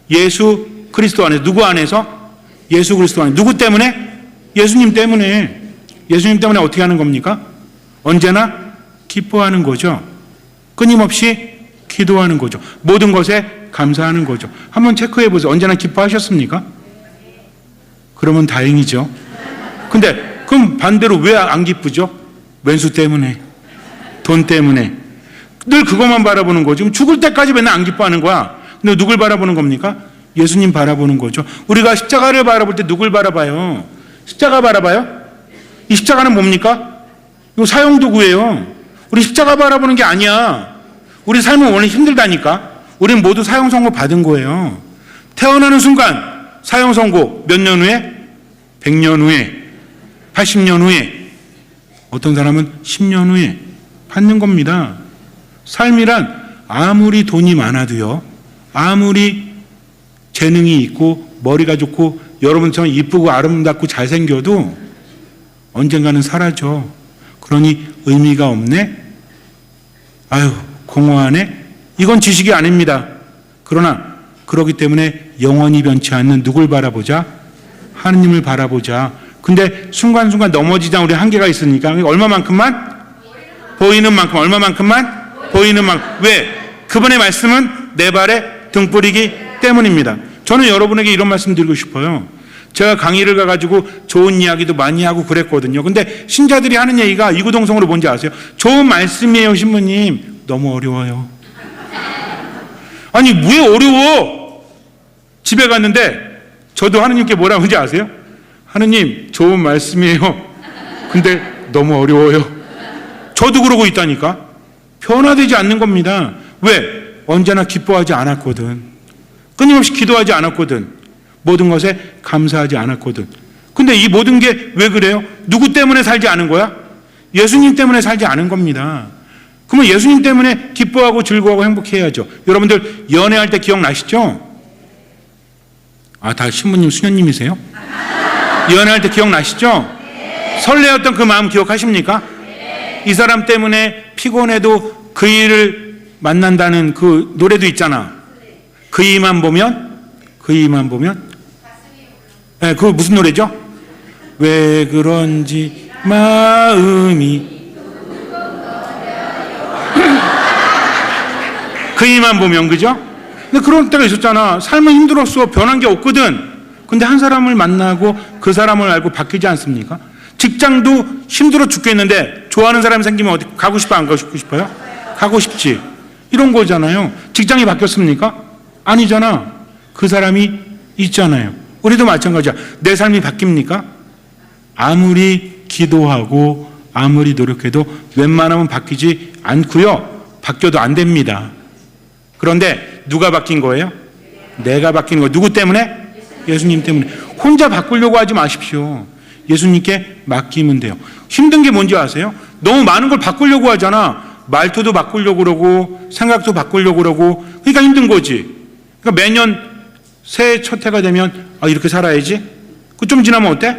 예수 그리스도 안에서. 누구 안에서? 예수 그리스도 안에서. 누구 때문에? 예수님 때문에. 예수님 때문에 어떻게 하는 겁니까? 언제나 기뻐하는 거죠. 끊임없이 기도하는 거죠. 모든 것에 감사하는 거죠. 한번 체크해 보세요. 언제나 기뻐하셨습니까? 그러면 다행이죠. 근데 그럼 반대로 왜 안 기쁘죠? 왼수 때문에, 돈 때문에. 늘 그것만 바라보는 거죠. 지금 죽을 때까지 맨날 안 기뻐하는 거야. 근데 누굴 바라보는 겁니까? 예수님 바라보는 거죠. 우리가 십자가를 바라볼 때 누굴 바라봐요? 십자가 바라봐요? 이 십자가는 뭡니까? 이거 사형도구예요. 우리 십자가 바라보는 게 아니야. 우리 삶은 원래 힘들다니까. 우리는 모두 사형 선고 받은 거예요. 태어나는 순간 사형 선고 몇 년 후에? 100년 후에, 80년 후에, 어떤 사람은 10년 후에 받는 겁니다. 삶이란 아무리 돈이 많아도요, 아무리 재능이 있고 머리가 좋고 여러분처럼 이쁘고 아름답고 잘생겨도 언젠가는 사라져. 그러니 의미가 없네? 아유, 공허하네? 이건 지식이 아닙니다. 그러나 그렇기 때문에 영원히 변치 않는 누굴 바라보자? 하느님을 바라보자. 근데 순간순간 넘어지자 우리 한계가 있으니까 얼마만큼만? 보이는 만큼. 얼마만큼만? 보이는 만큼. 왜? 그분의 말씀은 내 발에 등불이기 때문입니다. 저는 여러분에게 이런 말씀 드리고 싶어요. 제가 강의를 가가지고 좋은 이야기도 많이 하고 그랬거든요. 근데 신자들이 하는 얘기가 이구동성으로 뭔지 아세요? 좋은 말씀이에요, 신부님. 너무 어려워요. 아니, 왜 어려워? 집에 갔는데 저도 하느님께 뭐라고 하는지 아세요? 하느님, 좋은 말씀이에요. 근데 너무 어려워요. 저도 그러고 있다니까. 변화되지 않는 겁니다. 왜? 언제나 기뻐하지 않았거든. 끊임없이 기도하지 않았거든. 모든 것에 감사하지 않았거든. 근데 이 모든 게 왜 그래요? 누구 때문에 살지 않은 거야? 예수님 때문에 살지 않은 겁니다. 그러면 예수님 때문에 기뻐하고 즐거워하고 행복해야죠. 여러분들 연애할 때 기억나시죠? 아, 다 신부님, 수녀님이세요? 연애할 때 기억나시죠? 설레었던 그 마음 기억하십니까? 이 사람 때문에 피곤해도 그 일을 만난다는 그 노래도 있잖아. 그 이만 보면 네, 그거 무슨 노래죠? 왜 그런지 마음이 그 이만 보면, 그죠? 근데 그런 때가 있었잖아. 삶은 힘들었어. 변한 게 없거든. 근데 한 사람을 만나고 그 사람을 알고 바뀌지 않습니까? 직장도 힘들어 죽겠는데 좋아하는 사람이 생기면 어디 가고 싶어, 안 가고 싶어요? 가고 싶지. 이런 거잖아요. 직장이 바뀌었습니까? 아니잖아. 그 사람이 있잖아요. 우리도 마찬가지야. 내 삶이 바뀝니까? 아무리 기도하고 아무리 노력해도 웬만하면 바뀌지 않고요. 바뀌어도 안 됩니다. 그런데 누가 바뀐 거예요? 내가 바뀐 거예요. 누구 때문에? 예수님 때문에. 혼자 바꾸려고 하지 마십시오. 예수님께 맡기면 돼요. 힘든 게 뭔지 아세요? 너무 많은 걸 바꾸려고 하잖아. 말투도 바꾸려고 그러고 생각도 바꾸려고 그러고. 그러니까 힘든 거지. 그러니까 매년 새해 첫 해가 되면 아, 이렇게 살아야지. 그 좀 지나면 어때?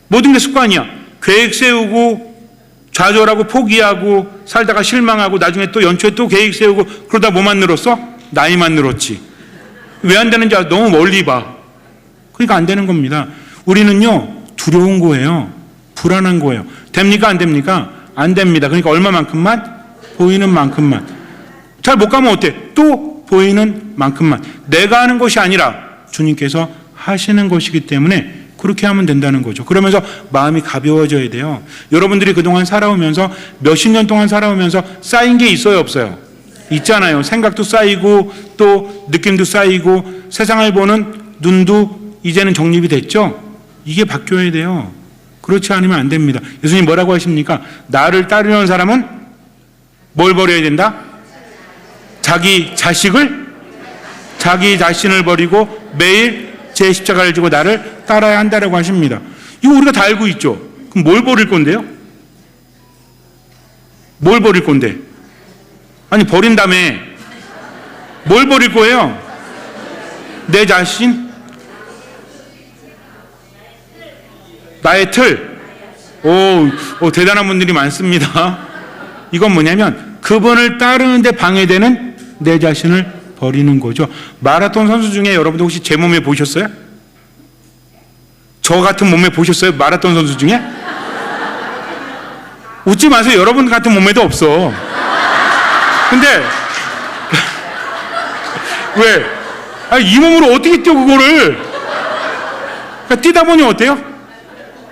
모든 게 습관이야. 계획 세우고 좌절하고 포기하고 살다가 실망하고 나중에 또 연초에 또 계획 세우고 그러다 뭐만 늘었어? 나이만 늘었지. 왜 안 되는지 알아? 너무 멀리 봐. 그러니까 안 되는 겁니다. 우리는요, 두려운 거예요. 불안한 거예요. 됩니까? 안 됩니까? 안 됩니다. 그러니까 얼마만큼만? 보이는 만큼만. 잘 못 가면 어때? 또 보이는 만큼만. 내가 하는 것이 아니라 주님께서 하시는 것이기 때문에 그렇게 하면 된다는 거죠. 그러면서 마음이 가벼워져야 돼요. 여러분들이 그동안 살아오면서 몇십 년 동안 살아오면서 쌓인 게 있어요, 없어요? 있잖아요. 생각도 쌓이고 또 느낌도 쌓이고 세상을 보는 눈도 이제는 정립이 됐죠. 이게 바뀌어야 돼요. 그렇지 않으면 안 됩니다. 예수님 뭐라고 하십니까? 나를 따르려는 사람은 뭘 버려야 된다? 자기 자신을 버리고 매일 제 십자가를 지고 나를 따라야 한다고 하십니다. 이거 우리가 다 알고 있죠. 그럼 뭘 버릴 건데요? 뭘 버릴 건데? 아니, 버린다며. 뭘 버릴 거예요? 내 자신? 나의 틀? 오, 대단한 분들이 많습니다. 이건 뭐냐면 그분을 따르는데 방해되는 내 자신을 버리는 거죠. 마라톤 선수 중에 여러분들 혹시 제 몸에 보셨어요? 저 같은 몸에 보셨어요? 마라톤 선수 중에? 웃지 마세요. 여러분 같은 몸에도 없어. 근데 왜? 아니, 이 몸으로 어떻게 뛰어 그거를? 그러니까 뛰다 보니 어때요?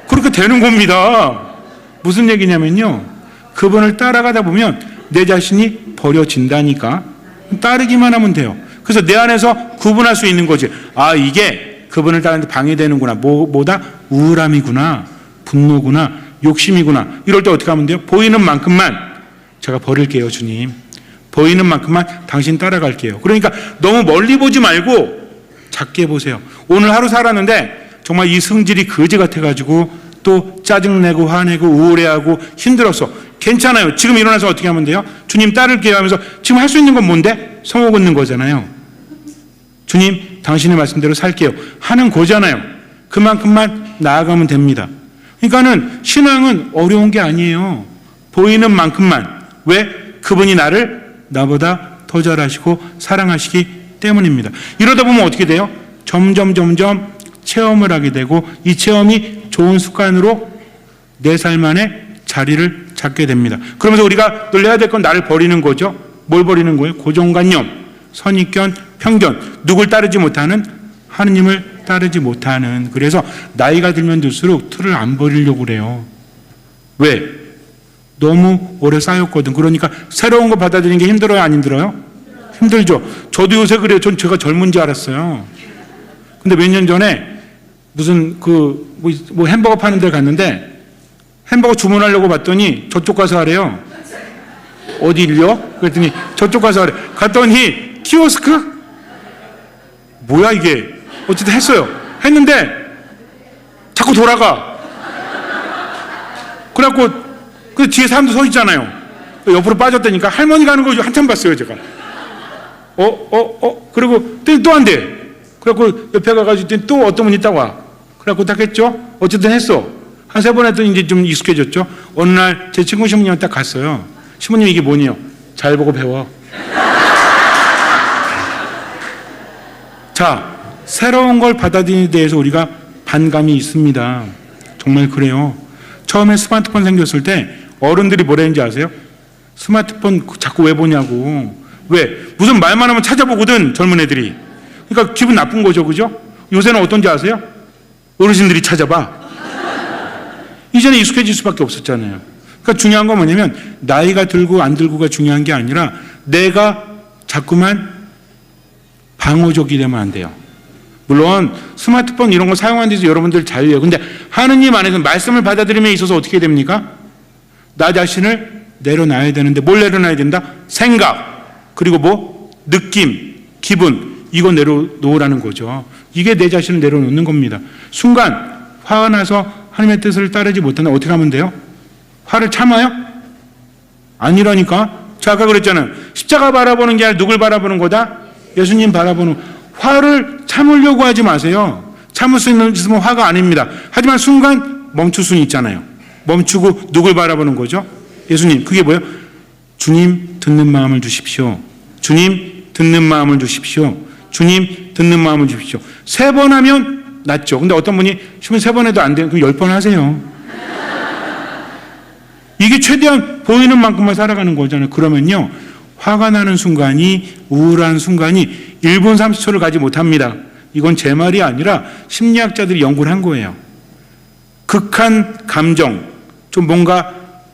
그렇게 되는 겁니다. 무슨 얘기냐면요, 그분을 따라가다 보면 내 자신이 버려진다니까. 따르기만 하면 돼요. 그래서 내 안에서 구분할 수 있는 거지. 아, 이게 그분을 따르는데 방해되는구나. 뭐다? 우울함이구나, 분노구나, 욕심이구나. 이럴 때 어떻게 하면 돼요? 보이는 만큼만 제가 버릴게요, 주님. 보이는 만큼만 당신 따라갈게요. 그러니까 너무 멀리 보지 말고 작게 보세요. 오늘 하루 살았는데 정말 이 성질이 거지 같아가지고 또 짜증내고 화내고 우울해하고 힘들었어. 괜찮아요. 지금 일어나서 어떻게 하면 돼요? 주님 따를게요 하면서 지금 할 수 있는 건 뭔데? 성호 걷는 거잖아요. 주님 당신의 말씀대로 살게요 하는 거잖아요. 그만큼만 나아가면 됩니다. 그러니까는 신앙은 어려운 게 아니에요. 보이는 만큼만. 왜? 그분이 나보다 더 잘하시고 사랑하시기 때문입니다. 이러다 보면 어떻게 돼요? 점점 체험을 하게 되고 이 체험이 좋은 습관으로 내 삶 안에 자리를 잡게 됩니다. 그러면서 우리가 늘 해야 될 건 나를 버리는 거죠. 뭘 버리는 거예요? 고정관념, 선입견, 편견, 누굴 따르지 못하는 하느님을 따르지 못하는. 그래서 나이가 들면 들수록 틀을 안 버리려고 그래요. 왜? 너무 오래 쌓였거든. 그러니까 새로운 거 받아들이는 게 힘들어요? 안 힘들어요? 힘들죠. 저도 요새 그래요. 제가 젊은 줄 알았어요. 근데 몇 년 전에 무슨 뭐 햄버거 파는 데 갔는데 햄버거 주문하려고 봤더니 저쪽 가서 하래요. 어디를요? 그랬더니 저쪽 가서 하래. 갔더니 키오스크? 뭐야 이게? 어쨌든 했어요. 했는데 자꾸 돌아가. 그래갖고 그 뒤에 사람도 서 있잖아요. 옆으로 빠졌다니까 할머니가 하는 거 한참 봤어요 제가. 그리고 또 안 돼. 그래갖고 옆에 가가지고 또 어떤 분 있다고 와. 그래갖고 딱 했죠. 어쨌든 했어. 한 3번 했더니 이제 좀 익숙해졌죠. 어느 날 제 친구 신부님한테 딱 갔어요. 신부님 이게 뭐니요? 잘 보고 배워. 자, 새로운 걸 받아들이는 데에서 우리가 반감이 있습니다. 정말 그래요. 처음에 스마트폰 생겼을 때 어른들이 뭐라는지 아세요? 스마트폰 자꾸 왜 보냐고. 왜? 무슨 말만 하면 찾아보거든 젊은 애들이. 그러니까 기분 나쁜 거죠. 그죠? 요새는 어떤지 아세요? 어르신들이 찾아봐. 이제는 익숙해질 수밖에 없었잖아요. 그러니까 중요한 건 뭐냐면 나이가 들고 안 들고가 중요한 게 아니라 내가 자꾸만 방어적이 되면 안 돼요. 물론 스마트폰 이런 거 사용하는 데서 여러분들 자유예요. 근데 하느님 안에서 말씀을 받아들임에 있어서 어떻게 됩니까? 나 자신을 내려놔야 되는데 뭘 내려놔야 된다? 생각, 그리고 뭐? 느낌, 기분, 이거 내려놓으라는 거죠. 이게 내 자신을 내려놓는 겁니다. 순간 화가 나서 하나님의 뜻을 따르지 못하면 어떻게 하면 돼요? 화를 참아요? 아니라니까. 자, 아까 그랬잖아요. 십자가 바라보는 게 아니라 누굴 바라보는 거다? 예수님 바라보는. 화를 참으려고 하지 마세요. 참을 수 있으면 화가 아닙니다. 하지만 순간 멈출 수는 있잖아요. 멈추고 누굴 바라보는 거죠? 예수님. 그게 뭐예요? 주님 듣는 마음을 주십시오. 주님 듣는 마음을 주십시오. 주님 듣는 마음을 주십시오. 3번 하면 낫죠. 근데 어떤 분이 3번 해도 안 돼요. 그럼 10번 하세요. 이게 최대한 보이는 만큼만 살아가는 거잖아요. 그러면요, 화가 나는 순간이, 우울한 순간이 1분 30초를 가지 못합니다. 이건 제 말이 아니라 심리학자들이 연구를 한 거예요. 극한 감정, 좀 뭔가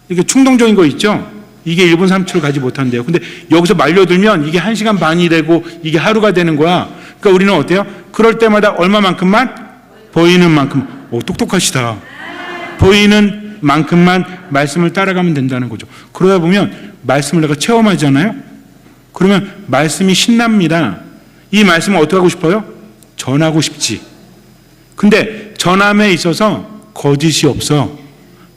이렇게 충동적인 거 있죠? 이게 1분 30초를 가지 못한대요. 근데 여기서 말려들면 이게 1시간 반이 되고 이게 하루가 되는 거야. 그러니까 우리는 어때요? 그럴 때마다 얼마만큼만? 보이는 만큼. 오, 똑똑하시다. 보이는 만큼만 말씀을 따라가면 된다는 거죠. 그러다 보면 말씀을 내가 체험하잖아요. 그러면 말씀이 신납니다. 이 말씀을 어떻게 하고 싶어요? 전하고 싶지. 근데 전함에 있어서 거짓이 없어.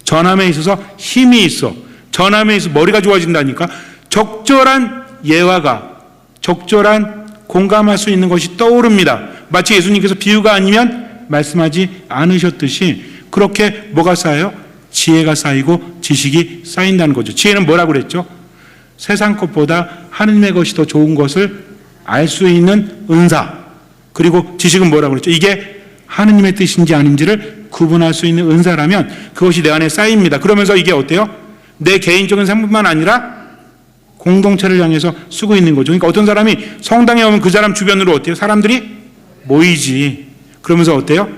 전함에 있어서 힘이 있어. 전함에 있어서 머리가 좋아진다니까. 적절한 예화가, 적절한 공감할 수 있는 것이 떠오릅니다. 마치 예수님께서 비유가 아니면 말씀하지 않으셨듯이 그렇게 뭐가 쌓여요? 지혜가 쌓이고 지식이 쌓인다는 거죠. 지혜는 뭐라고 그랬죠? 세상 것보다 하느님의 것이 더 좋은 것을 알 수 있는 은사. 그리고 지식은 뭐라고 그랬죠? 이게 하느님의 뜻인지 아닌지를 구분할 수 있는 은사라면 그것이 내 안에 쌓입니다. 그러면서 이게 어때요? 내 개인적인 삶뿐만 아니라 공동체를 향해서 쓰고 있는 거죠. 그러니까 어떤 사람이 성당에 오면 그 사람 주변으로 어때요? 사람들이 모이지. 그러면서 어때요?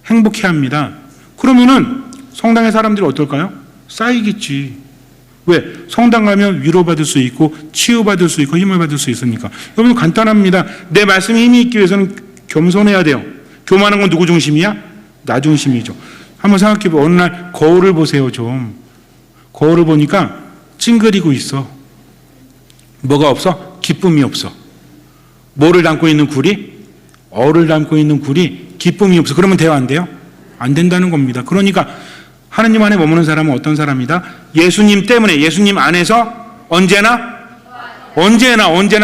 행복해합니다. 그러면은 성당의 사람들이 어떨까요? 쌓이겠지. 왜? 성당 가면 위로받을 수 있고 치유받을 수 있고 힘을 받을 수 있으니까. 여러분 간단합니다. 내 말씀에 힘이 있기 위해서는 겸손해야 돼요. 교만한 건 누구 중심이야? 나 중심이죠. 한번 생각해 봐. 어느 날 거울을 보세요 좀. 거울을 보니까 찡그리고 있어. 뭐가 없어? 기쁨이 없어. 뭐를 담고 있는 굴이? 어를 담고 있는 굴이 기쁨이 없어. 그러면 돼요 안 돼요? 안 된다는 겁니다. 그러니까 하느님 안에 머무는 사람은 어떤 사람이다? 예수님 때문에, 예수님 안에서 언제나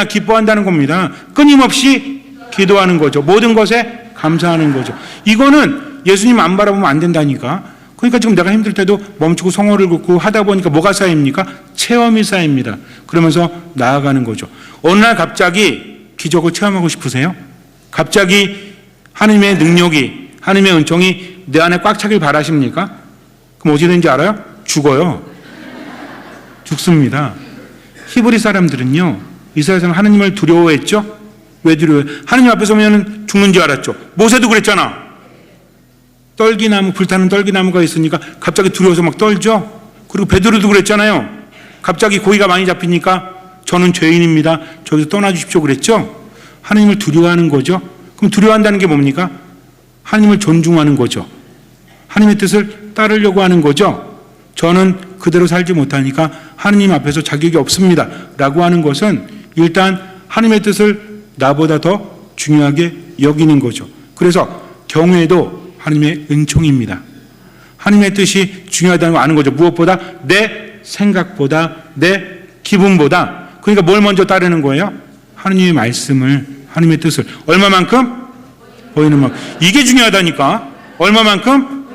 기뻐한다는 겁니다. 끊임없이 기도하는 거죠. 모든 것에 감사하는 거죠. 이거는 예수님 안 바라보면 안 된다니까. 그러니까 지금 내가 힘들 때도 멈추고 성호를 긋고 하다 보니까 뭐가 쌓입니까? 체험이 쌓입니다. 그러면서 나아가는 거죠. 어느 날 갑자기 기적을 체험하고 싶으세요? 갑자기 하나님의 능력이, 하나님의 은총이 내 안에 꽉 차길 바라십니까? 그럼 어떻게 되는지 알아요? 죽어요. 죽습니다. 히브리 사람들은요, 이스라엘 사람 하나님을 두려워했죠? 왜 두려워해? 하나님 앞에 서면 죽는 줄 알았죠. 모세도 그랬잖아. 떨기나무, 불타는 떨기나무가 있으니까 갑자기 두려워서 막 떨죠. 그리고 베드로도 그랬잖아요. 갑자기 고기가 많이 잡히니까 저는 죄인입니다, 저기서 떠나주십시오 그랬죠. 하나님을 두려워하는 거죠. 그럼 두려워한다는 게 뭡니까? 하나님을 존중하는 거죠. 하나님의 뜻을 따르려고 하는 거죠. 저는 그대로 살지 못하니까 하나님 앞에서 자격이 없습니다 라고 하는 것은 일단 하나님의 뜻을 나보다 더 중요하게 여기는 거죠. 그래서 경외도 하나님의 은총입니다. 하나님의 뜻이 중요하다는 거 아는 거죠. 무엇보다 내 생각보다, 내 기분보다. 그러니까 뭘 먼저 따르는 거예요? 하나님의 말씀을, 하나님의 뜻을. 얼마만큼? 보이는 만큼. 이게 중요하다니까. 얼마만큼?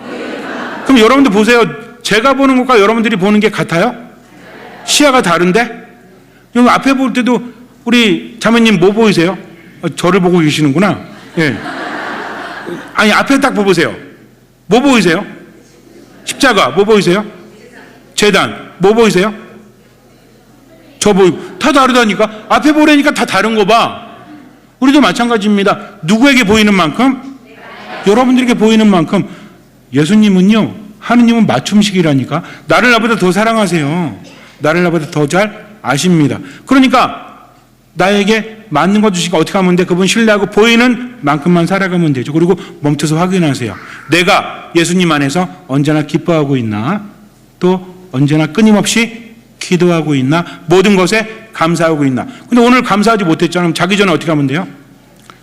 그럼 여러분들 보세요. 제가 보는 것과 여러분들이 보는 게 같아요? 시야가 다른데? 여기 앞에 볼 때도 우리 자매님 뭐 보이세요? 저를 보고 계시는구나. 예. 아니, 앞에 딱 보세요. 뭐 보이세요? 십자가. 뭐 보이세요? 제단. 뭐 보이세요? 저 보이고. 다 다르다니까. 앞에 보라니까 다 다른 거 봐. 우리도 마찬가지입니다. 누구에게 보이는 만큼? 여러분들에게 보이는 만큼. 예수님은요, 하느님은 맞춤식이라니까. 나를 나보다 더 사랑하세요. 나를 나보다 더 잘 아십니다. 그러니까 나에게 맞는 거 주시니까 어떻게 하면 돼? 그분 신뢰하고 보이는 만큼만 살아가면 되죠. 그리고 멈춰서 확인하세요. 내가 예수님 안에서 언제나 기뻐하고 있나? 또 언제나 끊임없이 기도하고 있나? 모든 것에 감사하고 있나? 근데 오늘 감사하지 못했잖아요. 그럼 자기 전에 어떻게 하면 돼요?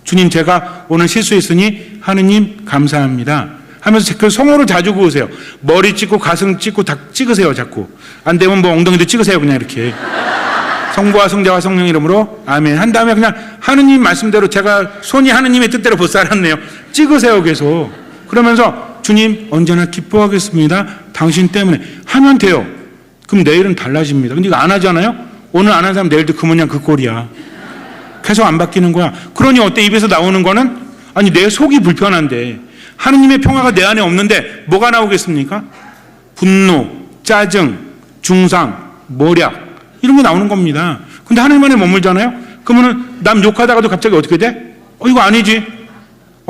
주님, 제가 오늘 실수했으니 하느님 감사합니다 하면서 그 성호를 자주 그으세요. 머리 찍고 가슴 찍고 다 찍으세요. 자꾸 안 되면 뭐 엉덩이도 찍으세요. 그냥 이렇게 성부와 성자와 성령 이름으로 아멘 한 다음에 그냥 하느님 말씀대로 제가 손이 하느님의 뜻대로 못 살았네요. 찍으세요. 계속. 그러면서 주님 언제나 기뻐하겠습니다, 당신 때문에 하면 돼요. 그럼 내일은 달라집니다. 근데 이거 안 하잖아요. 오늘 안 한 사람 내일도 그 모양 그 꼴이야. 계속 안 바뀌는 거야. 그러니 어때? 입에서 나오는 거는 아니 내 속이 불편한데 하느님의 평화가 내 안에 없는데 뭐가 나오겠습니까? 분노, 짜증, 중상, 모략 이런 게 나오는 겁니다. 근데 하느님 안에 머물잖아요. 그러면은 남 욕하다가도 갑자기 어떻게 돼? 이거 아니지.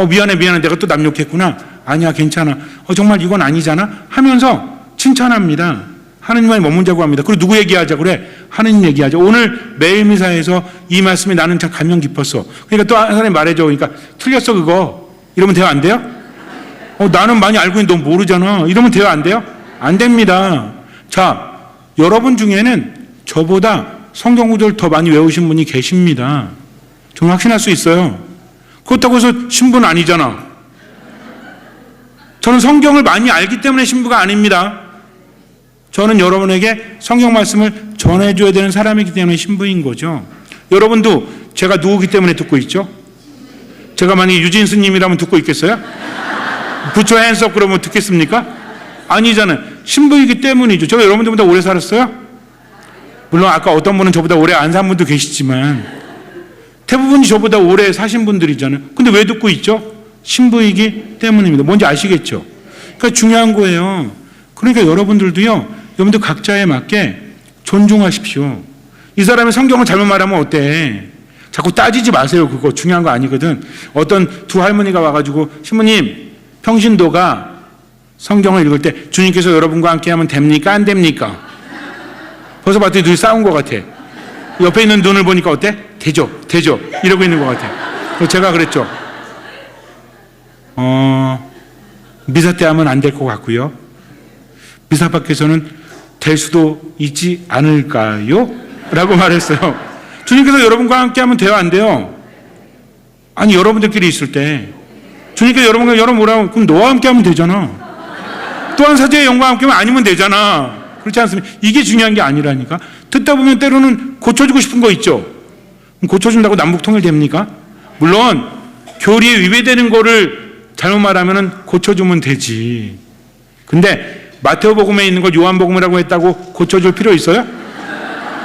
미안해 내가 또 남 욕했구나. 아니야 괜찮아. 정말 이건 아니잖아 하면서 칭찬합니다. 하느님 안에 머물자고 합니다. 그리고 누구 얘기하자고 그래? 하느님 얘기하자. 오늘 매일 미사에서 이 말씀에 나는 참 감명 깊었어. 그러니까 또 한 사람이 말해줘. 그러니까 틀렸어 그거. 이러면 돼요 안 돼요? 나는 많이 알고 있는데 너 모르잖아. 이러면 돼요 안 돼요? 안 됩니다. 자, 여러분 중에는 저보다 성경 구절을 더 많이 외우신 분이 계십니다. 저는 확신할 수 있어요. 그렇다고 해서 신부는 아니잖아. 저는 성경을 많이 알기 때문에 신부가 아닙니다. 저는 여러분에게 성경 말씀을 전해줘야 되는 사람이기 때문에 신부인 거죠. 여러분도 제가 누구기 때문에 듣고 있죠? 제가 만약에 유진스님이라면 듣고 있겠어요? 부처 핸스업 그러면 듣겠습니까? 아니잖아요. 신부이기 때문이죠. 제가 여러분들보다 오래 살았어요? 물론 아까 어떤 분은 저보다 오래 안 산 분도 계시지만 대부분이 저보다 오래 사신 분들이잖아요. 근데 왜 듣고 있죠? 신부이기 때문입니다. 뭔지 아시겠죠? 그러니까 중요한 거예요. 그러니까 여러분들도요, 여러분들 각자에 맞게 존중하십시오. 이 사람이 성경을 잘못 말하면 어때? 자꾸 따지지 마세요. 그거 중요한 거 아니거든. 어떤 두 할머니가 와가지고 신부님, 평신도가 성경을 읽을 때 주님께서 여러분과 함께 하면 됩니까? 안 됩니까? 벌써 봤더니 둘이 싸운 것 같아. 옆에 있는 눈을 보니까 어때? 되죠. 이러고 있는 것 같아. 그래서 제가 그랬죠. 미사 때 하면 안 될 것 같고요. 미사 밖에서는 될 수도 있지 않을까요? 라고 말했어요. 주님께서 여러분과 함께 하면 돼요, 안 돼요? 아니, 여러분들끼리 있을 때. 주님께서 여러분과 여러분 뭐라고? 그럼 너와 함께 하면 되잖아. 또한 사제의 영광과 함께 하면 아니면 되잖아. 그렇지 않습니까? 이게 중요한 게 아니라니까. 듣다 보면 때로는 고쳐주고 싶은 거 있죠. 그럼 고쳐준다고 남북 통일 됩니까? 물론 교리에 위배되는 거를 잘못 말하면은 고쳐주면 되지. 근데 마태오복음에 있는 걸 요한복음이라고 했다고 고쳐줄 필요 있어요?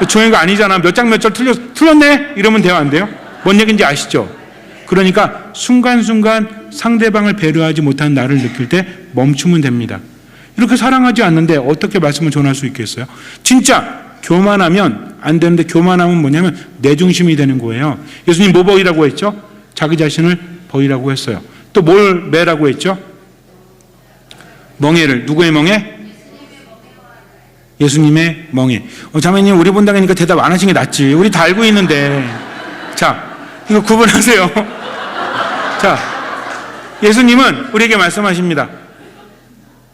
중요한 거 아니잖아. 몇 장 몇 절 틀렸네? 이러면 돼요, 안 돼요? 뭔 얘기인지 아시죠? 그러니까 순간순간 상대방을 배려하지 못한 나를 느낄 때 멈추면 됩니다. 이렇게 사랑하지 않는데 어떻게 말씀을 전할 수 있겠어요? 진짜 교만하면 안 되는데, 교만하면 뭐냐면 내 중심이 되는 거예요. 예수님 뭐 버리라고 했죠? 자기 자신을 버리라고 했어요. 또 뭘 매라고 했죠? 멍에를. 누구의 멍에? 예수님의 멍에. 자매님, 우리 본당이니까 대답 안 하시는 게 낫지. 우리 다 알고 있는데. 자, 이거 구분하세요. 자, 예수님은 우리에게 말씀하십니다.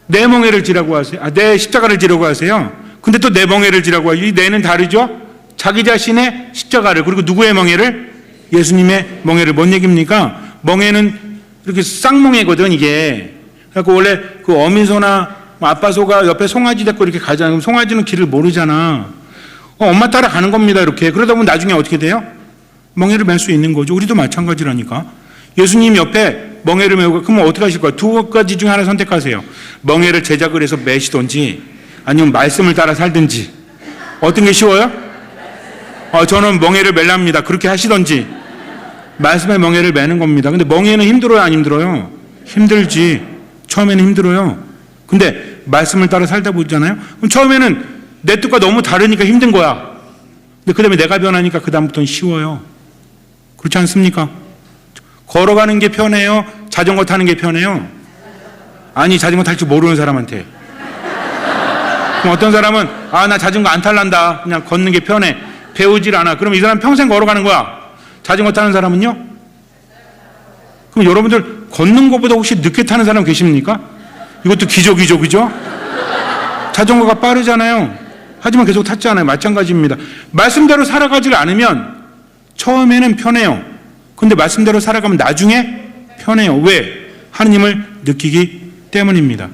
내 멍에를 지라고 하세요. 내 십자가를 지라고 하세요. 근데 또 내 멍에를 지라고 하세요. 이 내는 다르죠? 자기 자신의 십자가를, 그리고 누구의 멍에를? 예수님의 멍에를. 뭔 얘기입니까? 멍에는 이렇게 쌍멍에거든, 이게. 그래서 원래 그 어미소나 아빠소가 옆에 송아지 데리고 이렇게 가잖아요. 그럼 송아지는 길을 모르잖아. 엄마 따라 가는 겁니다, 이렇게. 그러다 보면 나중에 어떻게 돼요? 멍에를 맬 수 있는 거죠. 우리도 마찬가지라니까. 예수님 옆에 멍에를 메고, 그러면 어떻게 하실 거예요? 두 가지 중에 하나 선택하세요. 멍에를 제작을 해서 매시던지, 아니면 말씀을 따라 살든지. 어떤 게 쉬워요? 저는 멍에를 멜랍니다. 그렇게 하시던지. 말씀의 멍에를 매는 겁니다. 근데 멍에는 힘들어요, 안 힘들어요? 힘들지. 처음에는 힘들어요. 근데 말씀을 따라 살다 보잖아요. 그럼 처음에는 내 뜻과 너무 다르니까 힘든 거야. 근데 그 다음에 내가 변하니까 그 다음부터는 쉬워요. 그렇지 않습니까? 걸어가는 게 편해요? 자전거 타는 게 편해요? 아니, 자전거 탈 줄 모르는 사람한테. 그럼 어떤 사람은 나 자전거 안 탈란다. 그냥 걷는 게 편해. 배우질 않아. 그럼 이 사람 평생 걸어가는 거야. 자전거 타는 사람은요? 그럼 여러분들 걷는 것보다 혹시 늦게 타는 사람 계십니까? 이것도 기적이죠, 그죠? 자전거가 빠르잖아요. 하지만 계속 탔잖아요. 마찬가지입니다. 말씀대로 살아가지 않으면 처음에는 편해요. 근데 말씀대로 살아가면 나중에 편해요. 왜? 하느님을 느끼기 때문입니다.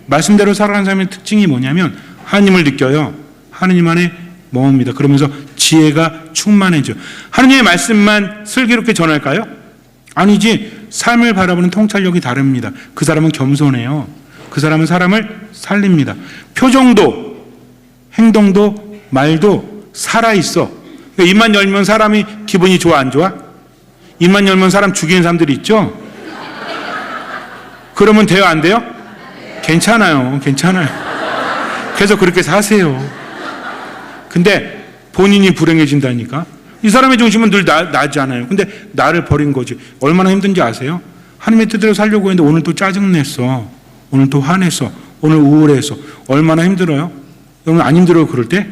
말씀대로 살아가는 사람의 특징이 뭐냐면 하느님을 느껴요. 하느님 안에 머뭅니다. 그러면서 지혜가 충만해져요. 하느님의 말씀만 슬기롭게 전할까요? 아니지. 삶을 바라보는 통찰력이 다릅니다. 그 사람은 겸손해요. 그 사람은 사람을 살립니다. 표정도, 행동도, 말도 살아있어. 그러니까 입만 열면 사람이 기분이 좋아, 안 좋아? 입만 열면 사람 죽이는 사람들이 있죠? 그러면 돼요, 안 돼요? 괜찮아요. 괜찮아요. 그래서 그렇게 사세요. 근데 본인이 불행해진다니까? 이 사람의 중심은 늘 나잖아요. 근데 나를 버린 거지. 얼마나 힘든지 아세요? 하나님의 뜻대로 살려고 했는데 오늘 또 짜증냈어. 오늘 또 화냈어. 오늘 우울했어. 얼마나 힘들어요? 여러분 안 힘들어요, 그럴 때?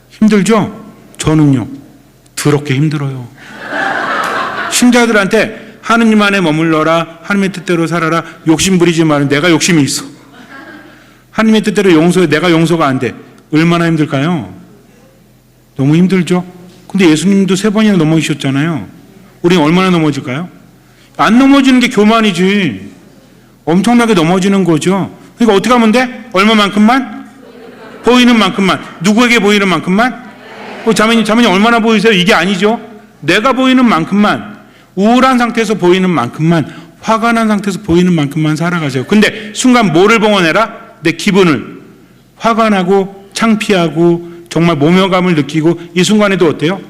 힘들죠? 저는요, 더럽게 힘들어요. 신자들한테 하느님 안에 머물러라, 하나님의 뜻대로 살아라, 욕심 부리지 말은 내가 욕심이 있어. 하나님의 뜻대로 용서해, 내가 용서가 안 돼. 얼마나 힘들까요? 너무 힘들죠? 근데 예수님도 3번이나 넘어지셨잖아요. 우리는 얼마나 넘어질까요? 안 넘어지는 게 교만이지. 엄청나게 넘어지는 거죠. 그러니까 어떻게 하면 돼? 얼마만큼만? 보이는 만큼만. 누구에게 보이는 만큼만? 자매님 얼마나 보이세요? 이게 아니죠. 내가 보이는 만큼만, 우울한 상태에서 보이는 만큼만, 화가 난 상태에서 보이는 만큼만 살아가세요. 근데 순간 뭐를 봉헌해라? 내 기분을. 화가 나고 창피하고 정말 모멸감을 느끼고 이 순간에도 어때요?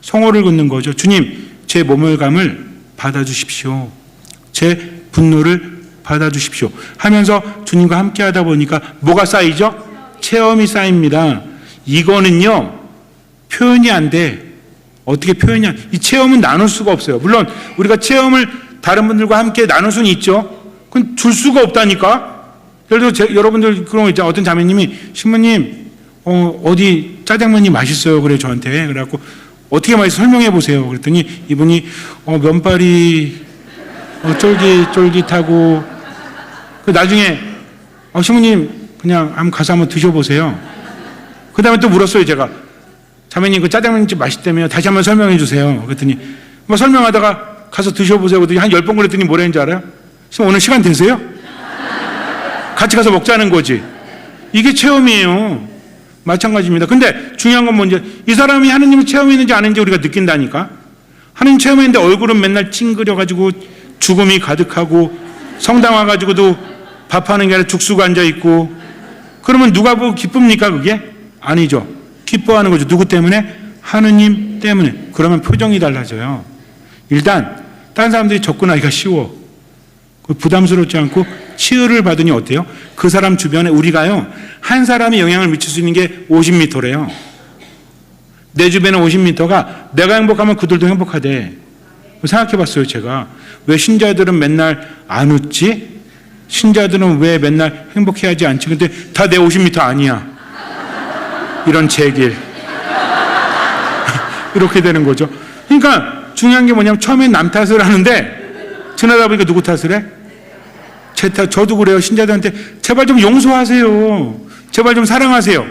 성호를 긋는 거죠. 주님, 제 모멸감을 받아주십시오. 제 분노를 받아주십시오. 하면서 주님과 함께 하다 보니까 뭐가 쌓이죠? 체험이 쌓입니다. 이거는요, 표현이 안 돼. 어떻게 표현이 안 돼? 이 체험은 나눌 수가 없어요. 물론 우리가 체험을 다른 분들과 함께 나눌 수는 있죠. 그건 줄 수가 없다니까. 예를 들어 여러분들 그런 거 있잖아요. 어떤 자매님이 신부님 어디 짜장면이 맛있어요. 그래 저한테. 그래갖고 어떻게 맛있어 설명해 보세요. 그랬더니 이분이 면발이 쫄깃쫄깃하고 그 나중에 신부님 그냥 한번 가서 한번 드셔보세요. 그 다음에 또 물었어요. 제가 자매님 그 짜장면집 맛있다며 다시 한번 설명해 주세요. 그랬더니 뭐 설명하다가 가서 드셔보세요. 그랬더니 한 10번 그랬더니 뭐라 했는지 알아요? 지금 오늘 시간 되세요? 같이 가서 먹자는 거지. 이게 체험이에요. 마찬가지입니다. 근데 중요한 건 뭔지, 이 사람이 하느님을 체험했는지 아닌지 우리가 느낀다니까. 하느님 체험했는데 얼굴은 맨날 찡그려가지고 죽음이 가득하고 성당 와가지고도 밥하는 게 아니라 죽수가 앉아있고, 그러면 누가 보고 기쁩니까? 그게? 아니죠. 기뻐하는 거죠. 누구 때문에? 하느님 때문에. 그러면 표정이 달라져요. 일단 다른 사람들이 접근하기가 쉬워. 부담스럽지 않고 치유를 받으니 어때요? 그 사람 주변에 우리가요, 한 사람이 영향을 미칠 수 있는 게 50m래요. 내 주변에 50m가 내가 행복하면 그들도 행복하대. 생각해 봤어요, 제가. 왜 신자들은 맨날 안 웃지? 신자들은 왜 맨날 행복해하지 않지? 근데 다 내 50m 아니야. 이런 제길. 이렇게 되는 거죠. 그러니까 중요한 게 뭐냐면 처음엔 남 탓을 하는데 지나다 보니까 누구 탓을 해? 제 탓. 저도 그래요. 신자들한테 제발 좀 용서하세요. 제발 좀 사랑하세요.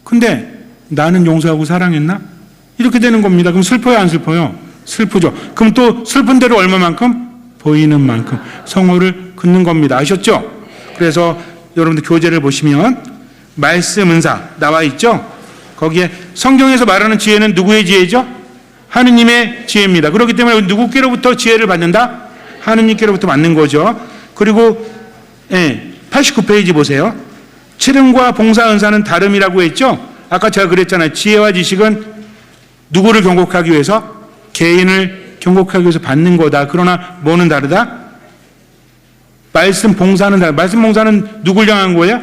근데 나는 용서하고 사랑했나? 이렇게 되는 겁니다. 그럼 슬퍼요, 안 슬퍼요? 슬프죠. 그럼 또 슬픈 대로 얼마만큼? 보이는 만큼 성호를 긋는 겁니다. 아셨죠? 그래서 여러분들 교재를 보시면 말씀 은사 나와 있죠? 거기에 성경에서 말하는 지혜는 누구의 지혜죠? 하느님의 지혜입니다. 그렇기 때문에 누구께로부터 지혜를 받는다? 하느님께로부터 받는 거죠. 그리고 89페이지 보세요. 칠음과 봉사 은사는 다름이라고 했죠? 아까 제가 그랬잖아요. 지혜와 지식은 누구를 경곡하기 위해서? 개인을 경곡하기 위해서 받는 거다. 그러나 뭐는 다르다? 말씀 봉사는 다르다. 말씀 봉사는 누굴 향한 거예요?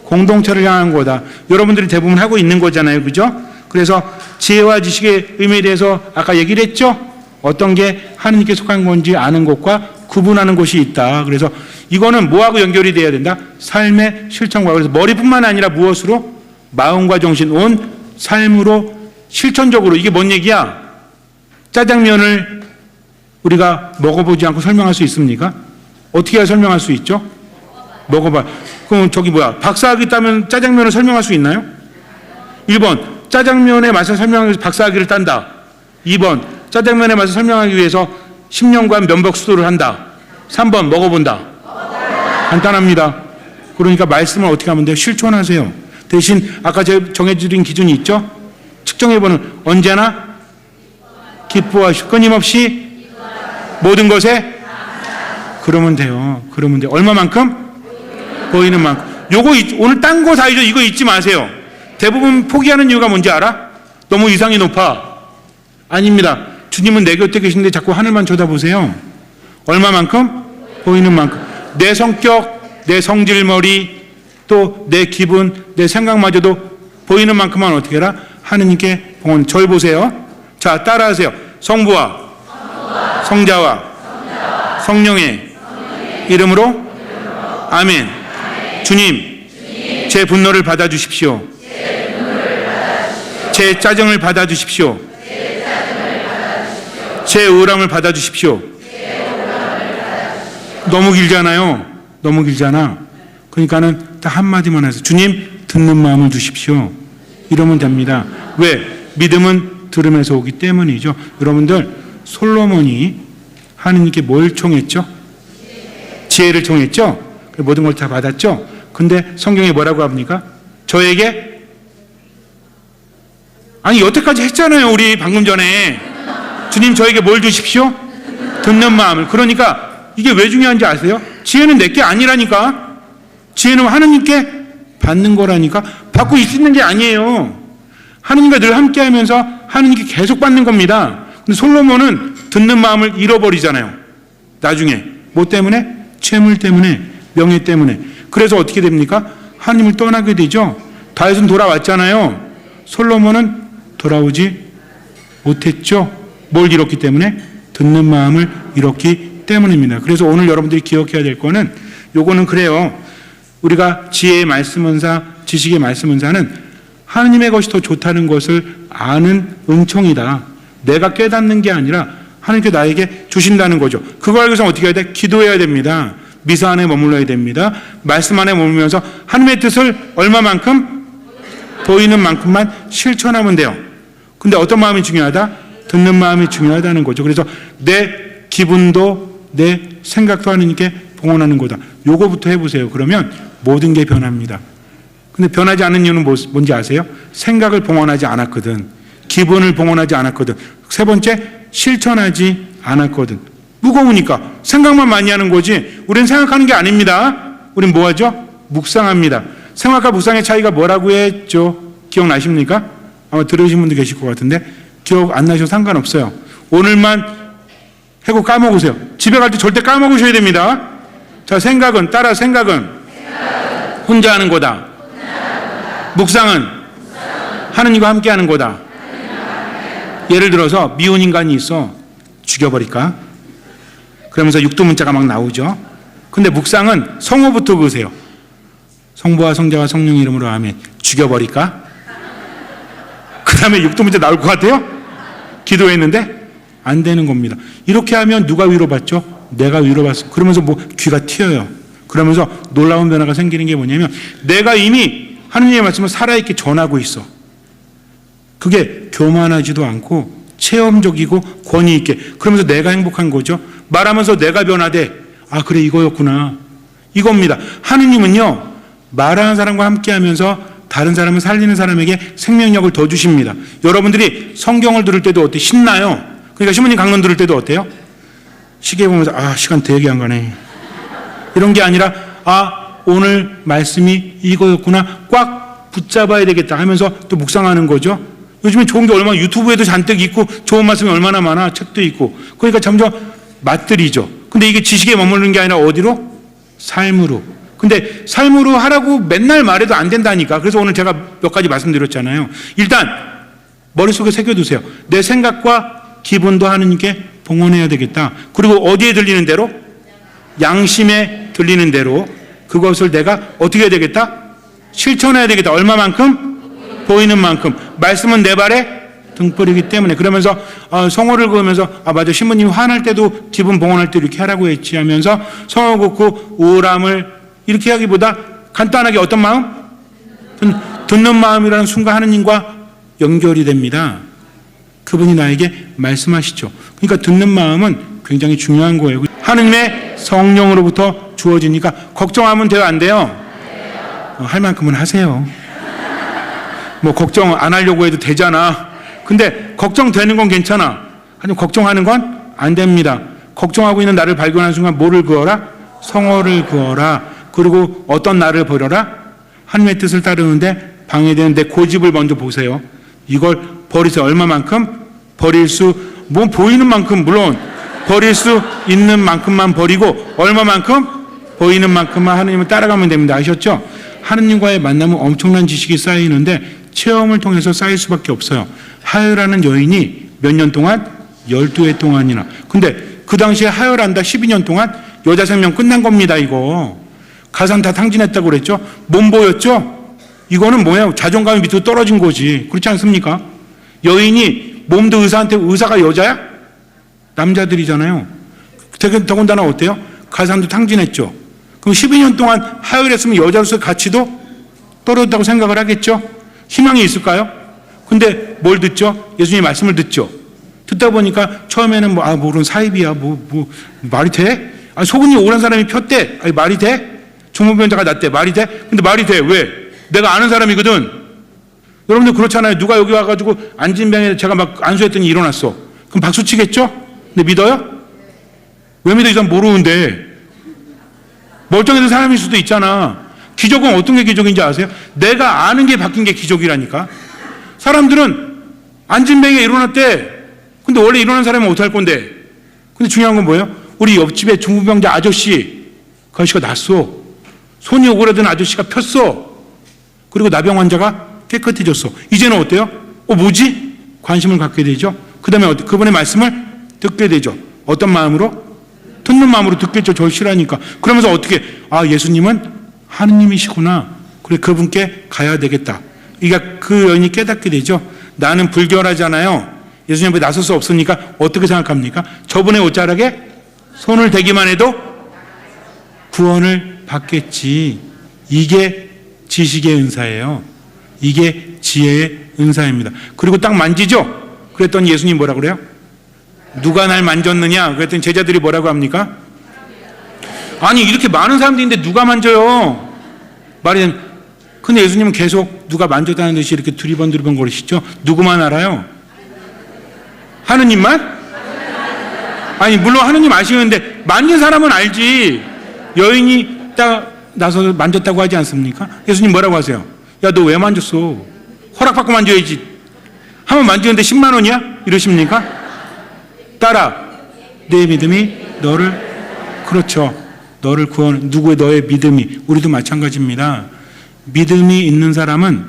공동체를 향한 거다. 여러분들이 대부분 하고 있는 거잖아요. 그죠? 그래서 지혜와 지식의 의미에 대해서 아까 얘기를 했죠? 어떤 게 하느님께 속한 건지 아는 것과 구분하는 것이 있다. 그래서 이거는 뭐하고 연결이 돼야 된다? 삶의 실천과. 그래서 머리뿐만 아니라 무엇으로? 마음과 정신, 온 삶으로 실천적으로. 이게 뭔 얘기야? 짜장면을 우리가 먹어보지 않고 설명할 수 있습니까? 어떻게 해야 설명할 수 있죠? 먹어봐. 그럼 저기 뭐야? 박사학위 따면 짜장면을 설명할 수 있나요? 1번, 짜장면의 맛을 설명하기 위해서 박사학위를 딴다. 2번, 짜장면의 맛을 설명하기 위해서 10년간 면박 수도를 한다. 3번, 먹어본다. 간단합니다. 그러니까 말씀을 어떻게 하면 돼요? 실천하세요. 대신 아까 제가 정해드린 기준이 있죠? 측정해보는 언제나 기뻐하시고 끊임없이 모든 것에 그러면 돼요. 그러면 돼요. 얼마만큼? 보이는 만큼. 요거 오늘 딴 거 다 이거 잊지 마세요. 대부분 포기하는 이유가 뭔지 알아? 너무 이상이 높아. 아닙니다. 주님은 내 곁에 계신데 자꾸 하늘만 쳐다보세요. 얼마만큼? 보이는 만큼. 내 성격, 내 성질머리, 또 내 기분, 내 생각마저도 보이는 만큼만 어떻게 해라? 하느님께 봉헌. 절 보세요. 자, 따라하세요. 성부와 성자와 성령의 이름으로 아멘. 주님, 제 분노를 받아주십시오. 제 짜증을 받아주십시오. 제 우울함을 받아주십시오. 너무 길잖아요. 너무 길잖아. 그러니까는 딱 한마디만 해서 주님, 듣는 마음을 주십시오. 이러면 됩니다. 왜? 믿음은 들음에서 오기 때문이죠. 여러분들, 솔로몬이 하느님께 뭘 청했죠? 지혜를 청했죠? 모든 걸 다 받았죠? 근데 성경에 뭐라고 합니까? 저에게? 아니, 여태까지 했잖아요. 우리 방금 전에. 주님, 저에게 뭘 주십시오? 듣는 마음을. 그러니까 이게 왜 중요한지 아세요? 지혜는 내게 아니라니까. 지혜는 하느님께 받는 거라니까. 받고 있는 게 아니에요. 하느님과 늘 함께 하면서 하느님께 계속 받는 겁니다. 근데 솔로몬은 듣는 마음을 잃어버리잖아요. 나중에. 뭐 때문에? 채물 때문에, 명예 때문에. 그래서 어떻게 됩니까? 하느님을 떠나게 되죠. 다윗은 돌아왔잖아요. 솔로몬은 돌아오지 못했죠. 뭘 잃었기 때문에? 듣는 마음을 잃었기 때문입니다. 그래서 오늘 여러분들이 기억해야 될 거는 요거는 그래요. 우리가 지혜의 말씀 은사, 지식의 말씀 은사는 하느님의 것이 더 좋다는 것을 아는 은총이다. 내가 깨닫는 게 아니라 하느님께 나에게 주신다는 거죠. 그거 알기 위해서 어떻게 해야 돼? 기도해야 됩니다. 미사 안에 머물러야 됩니다. 말씀 안에 머물면서 하느님의 뜻을 얼마만큼? 보이는 만큼만 실천하면 돼요. 근데 어떤 마음이 중요하다? 듣는 마음이 중요하다는 거죠. 그래서 내 기분도 내 생각도 하느님께 봉헌하는 거다. 요거부터 해보세요. 그러면 모든 게 변합니다. 근데 변하지 않는 이유는 뭔지 아세요? 생각을 봉헌하지 않았거든. 기분을 봉헌하지 않았거든. 세 번째, 실천하지 않았거든. 무거우니까 생각만 많이 하는 거지. 우리는 생각하는 게 아닙니다. 우린 뭐 하죠? 묵상합니다. 생각과 묵상의 차이가 뭐라고 했죠? 기억나십니까? 아마 들으신 분도 계실 것 같은데 기억 안 나셔도 상관없어요. 오늘만 하고 까먹으세요. 집에 갈 때 절대 까먹으셔야 됩니다. 자, 생각은 혼자 하는 거다. 묵상은 하느님과 함께 하는 거다. 예를 들어서 미운 인간이 있어. 죽여버릴까? 그러면서 육두문자가 막 나오죠. 근데 묵상은 성호부터 그으세요. 성부와 성자와 성령 이름으로 아멘. 죽여버릴까? 그 다음에 육두문자 나올 것 같아요? 기도했는데 안 되는 겁니다. 이렇게 하면 누가 위로받죠? 내가 위로받습니다. 그러면서 뭐 귀가 튀어요. 그러면서 놀라운 변화가 생기는 게 뭐냐면 내가 이미 하느님의 말씀을 살아있게 전하고 있어. 그게 교만하지도 않고 체험적이고 권위 있게. 그러면서 내가 행복한 거죠. 말하면서 내가 변화돼. 아, 그래, 이거였구나. 이겁니다. 하느님은요, 말하는 사람과 함께 하면서 다른 사람을 살리는 사람에게 생명력을 더 주십니다. 여러분들이 성경을 들을 때도 어때? 신나요? 그러니까 신부님 강론 들을 때도 어때요? 시계 보면서 아, 시간 되게 안 가네. 이런 게 아니라 아, 오늘 말씀이 이거였구나. 꽉 붙잡아야 되겠다 하면서 또 묵상하는 거죠. 요즘에 좋은 게 얼마나 유튜브에도 잔뜩 있고 좋은 말씀이 얼마나 많아. 책도 있고. 그러니까 점점 맛들이죠. 근데 이게 지식에 머무르는 게 아니라 어디로? 삶으로. 근데 삶으로 하라고 맨날 말해도 안 된다니까. 그래서 오늘 제가 몇 가지 말씀드렸잖아요. 일단 머릿속에 새겨두세요. 내 생각과 기분도 하느님께 봉헌해야 되겠다. 그리고 어디에 들리는 대로? 양심에 들리는 대로 그것을 내가 어떻게 해야 되겠다? 실천해야 되겠다. 얼마만큼? 보이는 만큼. 말씀은 내 발에 등불이기 때문에. 그러면서 성호를 그으면서 아, 맞아, 신부님이 화날 때도 기분 봉헌할 때 이렇게 하라고 했지 하면서 성호 긋고 우울함을 이렇게 하기보다 간단하게 어떤 마음? 듣는 마음이라는 순간 하느님과 연결이 됩니다. 그분이 나에게 말씀하시죠. 그러니까 듣는 마음은 굉장히 중요한 거예요. 하느님의 성령으로부터 주어지니까 걱정하면 돼요, 안 돼요? 할 만큼은 하세요. 뭐 걱정 안 하려고 해도 되잖아. 근데 걱정되는 건 괜찮아. 하지만 걱정하는 건 안 됩니다. 걱정하고 있는 나를 발견하는 순간 뭐를 그어라? 성호를 그어라. 그리고 어떤 나를 버려라? 하나님의 뜻을 따르는데 방해되는 내 고집을 먼저 보세요. 이걸 버리세요. 얼마만큼? 버릴 수, 뭐 보이는 만큼, 물론 버릴 수 있는 만큼만 버리고 얼마만큼? 보이는 만큼만 하느님을 따라가면 됩니다. 아셨죠? 하느님과의 만남은 엄청난 지식이 쌓이는데 체험을 통해서 쌓일 수밖에 없어요. 하여라는 여인이 몇 년 동안? 12해 동안이나. 근데 그 당시에 하여란다 12년 동안 여자 생명 끝난 겁니다. 이거 가산 다 탕진했다고 그랬죠. 몸보였죠. 이거는 뭐예요? 자존감이 밑으로 떨어진 거지. 그렇지 않습니까? 여인이 몸도 의사한테, 의사가 여자야? 남자들이잖아요. 더군다나 어때요? 가산도 탕진했죠. 그럼 12년 동안 하여를 했으면 여자로서의 가치도 떨어졌다고 생각을 하겠죠. 희망이 있을까요? 근데 뭘 듣죠? 예수님의 말씀을 듣죠. 듣다 보니까 처음에는 뭐 그런 사입이야. 말이 돼? 소근이 오란 사람이 폈대. 말이 돼? 중풍병자가 낫대. 말이 돼? 근데 말이 돼. 왜? 내가 아는 사람이거든. 여러분들 그렇잖아요. 누가 여기 와가지고 안진병에 제가 막 안수했더니 일어났어. 그럼 박수 치겠죠? 근데 믿어요? 왜 믿어? 이 사람 모르는데. 멀쩡해진 사람일 수도 있잖아. 기적은 어떤 게 기적인지 아세요? 내가 아는 게 바뀐 게 기적이라니까. 사람들은 안진병에 일어났대. 근데 원래 일어난 사람은 어떡할 건데? 근데 중요한 건 뭐예요? 우리 옆집에 중풍병자 아저씨, 그 아저씨가 났어. 손이 오그라든 아저씨가 폈어. 그리고 나병 환자가 깨끗해졌어. 이제는 어때요? 뭐지? 관심을 갖게 되죠. 그 다음에 그분의 말씀을 듣게 되죠. 어떤 마음으로? 듣는 마음으로 듣겠죠. 절실하니까. 그러면서 어떻게? 예수님은 하느님이시구나. 그래, 그분께 가야 되겠다. 그러니까 그 여인이 깨닫게 되죠. 나는 불결하잖아요. 예수님 앞에 나설 수 없으니까 어떻게 생각합니까? 저분의 옷자락에 손을 대기만 해도 구원을 받겠지. 이게 지식의 은사예요. 이게 지혜의 은사입니다. 그리고 딱 만지죠? 그랬더니 예수님 뭐라 그래요? 누가 날 만졌느냐? 그랬더니 제자들이 뭐라고 합니까? 아니, 이렇게 많은 사람들인데 누가 만져요? 근데 예수님은 계속 누가 만졌다는 듯이 이렇게 두리번 거리시죠? 누구만 알아요? 하느님만? 아니 물론 하느님 아시는데 만진 사람은 알지. 여인이 딱 나서 만졌다고 하지 않습니까? 예수님 뭐라고 하세요? 야, 너 왜 만졌어? 허락받고 만져야지. 한번 만지는데 10만 원이야? 이러십니까? 따라 내 믿음이 너를, 그렇죠, 너를 구원, 누구의 너의 믿음이, 우리도 마찬가지입니다. 믿음이 있는 사람은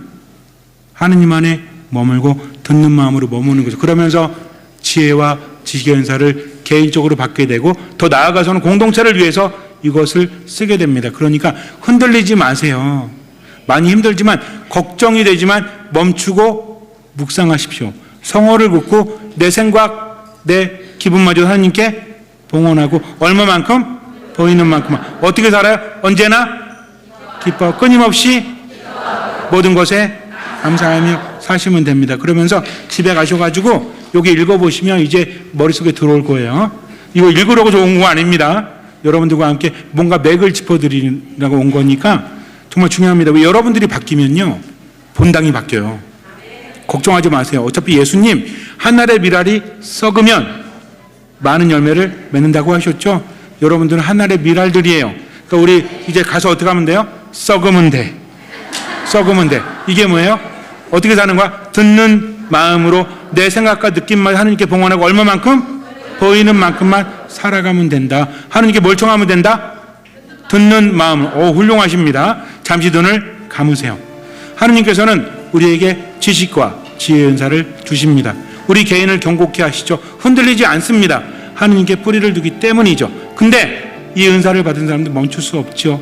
하느님 안에 머물고 듣는 마음으로 머무는 거죠. 그러면서 지혜와 지식의 은사를 개인적으로 받게 되고 더 나아가서는 공동체를 위해서 이것을 쓰게 됩니다. 그러니까 흔들리지 마세요. 많이 힘들지만 걱정이 되지만 멈추고 묵상하십시오. 성호를 긋고 내 생각, 내 기분마저 하나님께 봉헌하고 얼마만큼? 보이는 만큼만. 어떻게 살아요? 언제나 기뻐 끊임없이 모든 것에 감사하며 사시면 됩니다. 그러면서 집에 가셔가지고 여기 읽어보시면 이제 머릿속에 들어올 거예요. 이거 읽으려고 좋은 거 아닙니다. 여러분들과 함께 뭔가 맥을 짚어드리려고 온 거니까 정말 중요합니다. 여러분들이 바뀌면요 본당이 바뀌어요. 걱정하지 마세요. 어차피 예수님 한 알의 밀알이 썩으면 많은 열매를 맺는다고 하셨죠. 여러분들은 한 알의 밀알들이에요. 그러니까 우리 이제 가서 어떻게 하면 돼요? 썩으면 돼. 썩으면 돼. 이게 뭐예요? 어떻게 사는 거야? 듣는 마음으로 내 생각과 느낌만 하나님께 봉헌하고 얼마만큼? 보이는 만큼만 살아가면 된다. 하나님께 멀쩡하면 된다? 듣는 마음으로. 훌륭하십니다. 잠시 눈을 감으세요. 하나님께서는 우리에게 지식과 지혜의 은사를 주십니다. 우리 개인을 경고케 하시죠. 흔들리지 않습니다. 하나님께 뿌리를 두기 때문이죠. 근데 이 은사를 받은 사람들 멈출 수 없죠.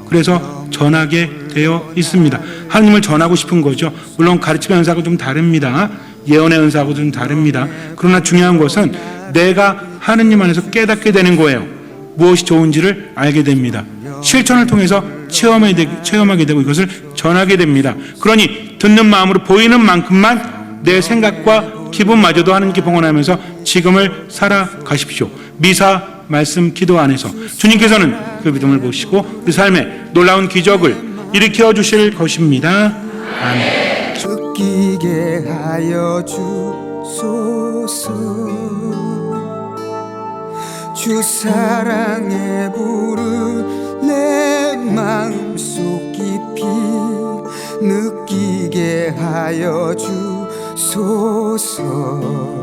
그래서 전하게 되어 있습니다. 하나님을 전하고 싶은 거죠. 물론 가르침의 은사가 좀 다릅니다. 예언의 은사하고 좀 다릅니다. 그러나 중요한 것은 내가 하나님 안에서 깨닫게 되는 거예요. 무엇이 좋은지를 알게 됩니다. 실천을 통해서 체험하게 되고 이것을 전하게 됩니다. 그러니 듣는 마음으로 보이는 만큼만 내 생각과 기분마저도 하나님께 봉헌하면서 지금을 살아가십시오. 미사, 말씀, 기도 안에서 주님께서는 그 믿음을 보시고 그 삶에 놀라운 기적을 일으켜 주실 것입니다. 아멘. 느끼게 하여 주소서. 주 사랑의 불을 내 마음속 깊이 느끼게 하여 주소서.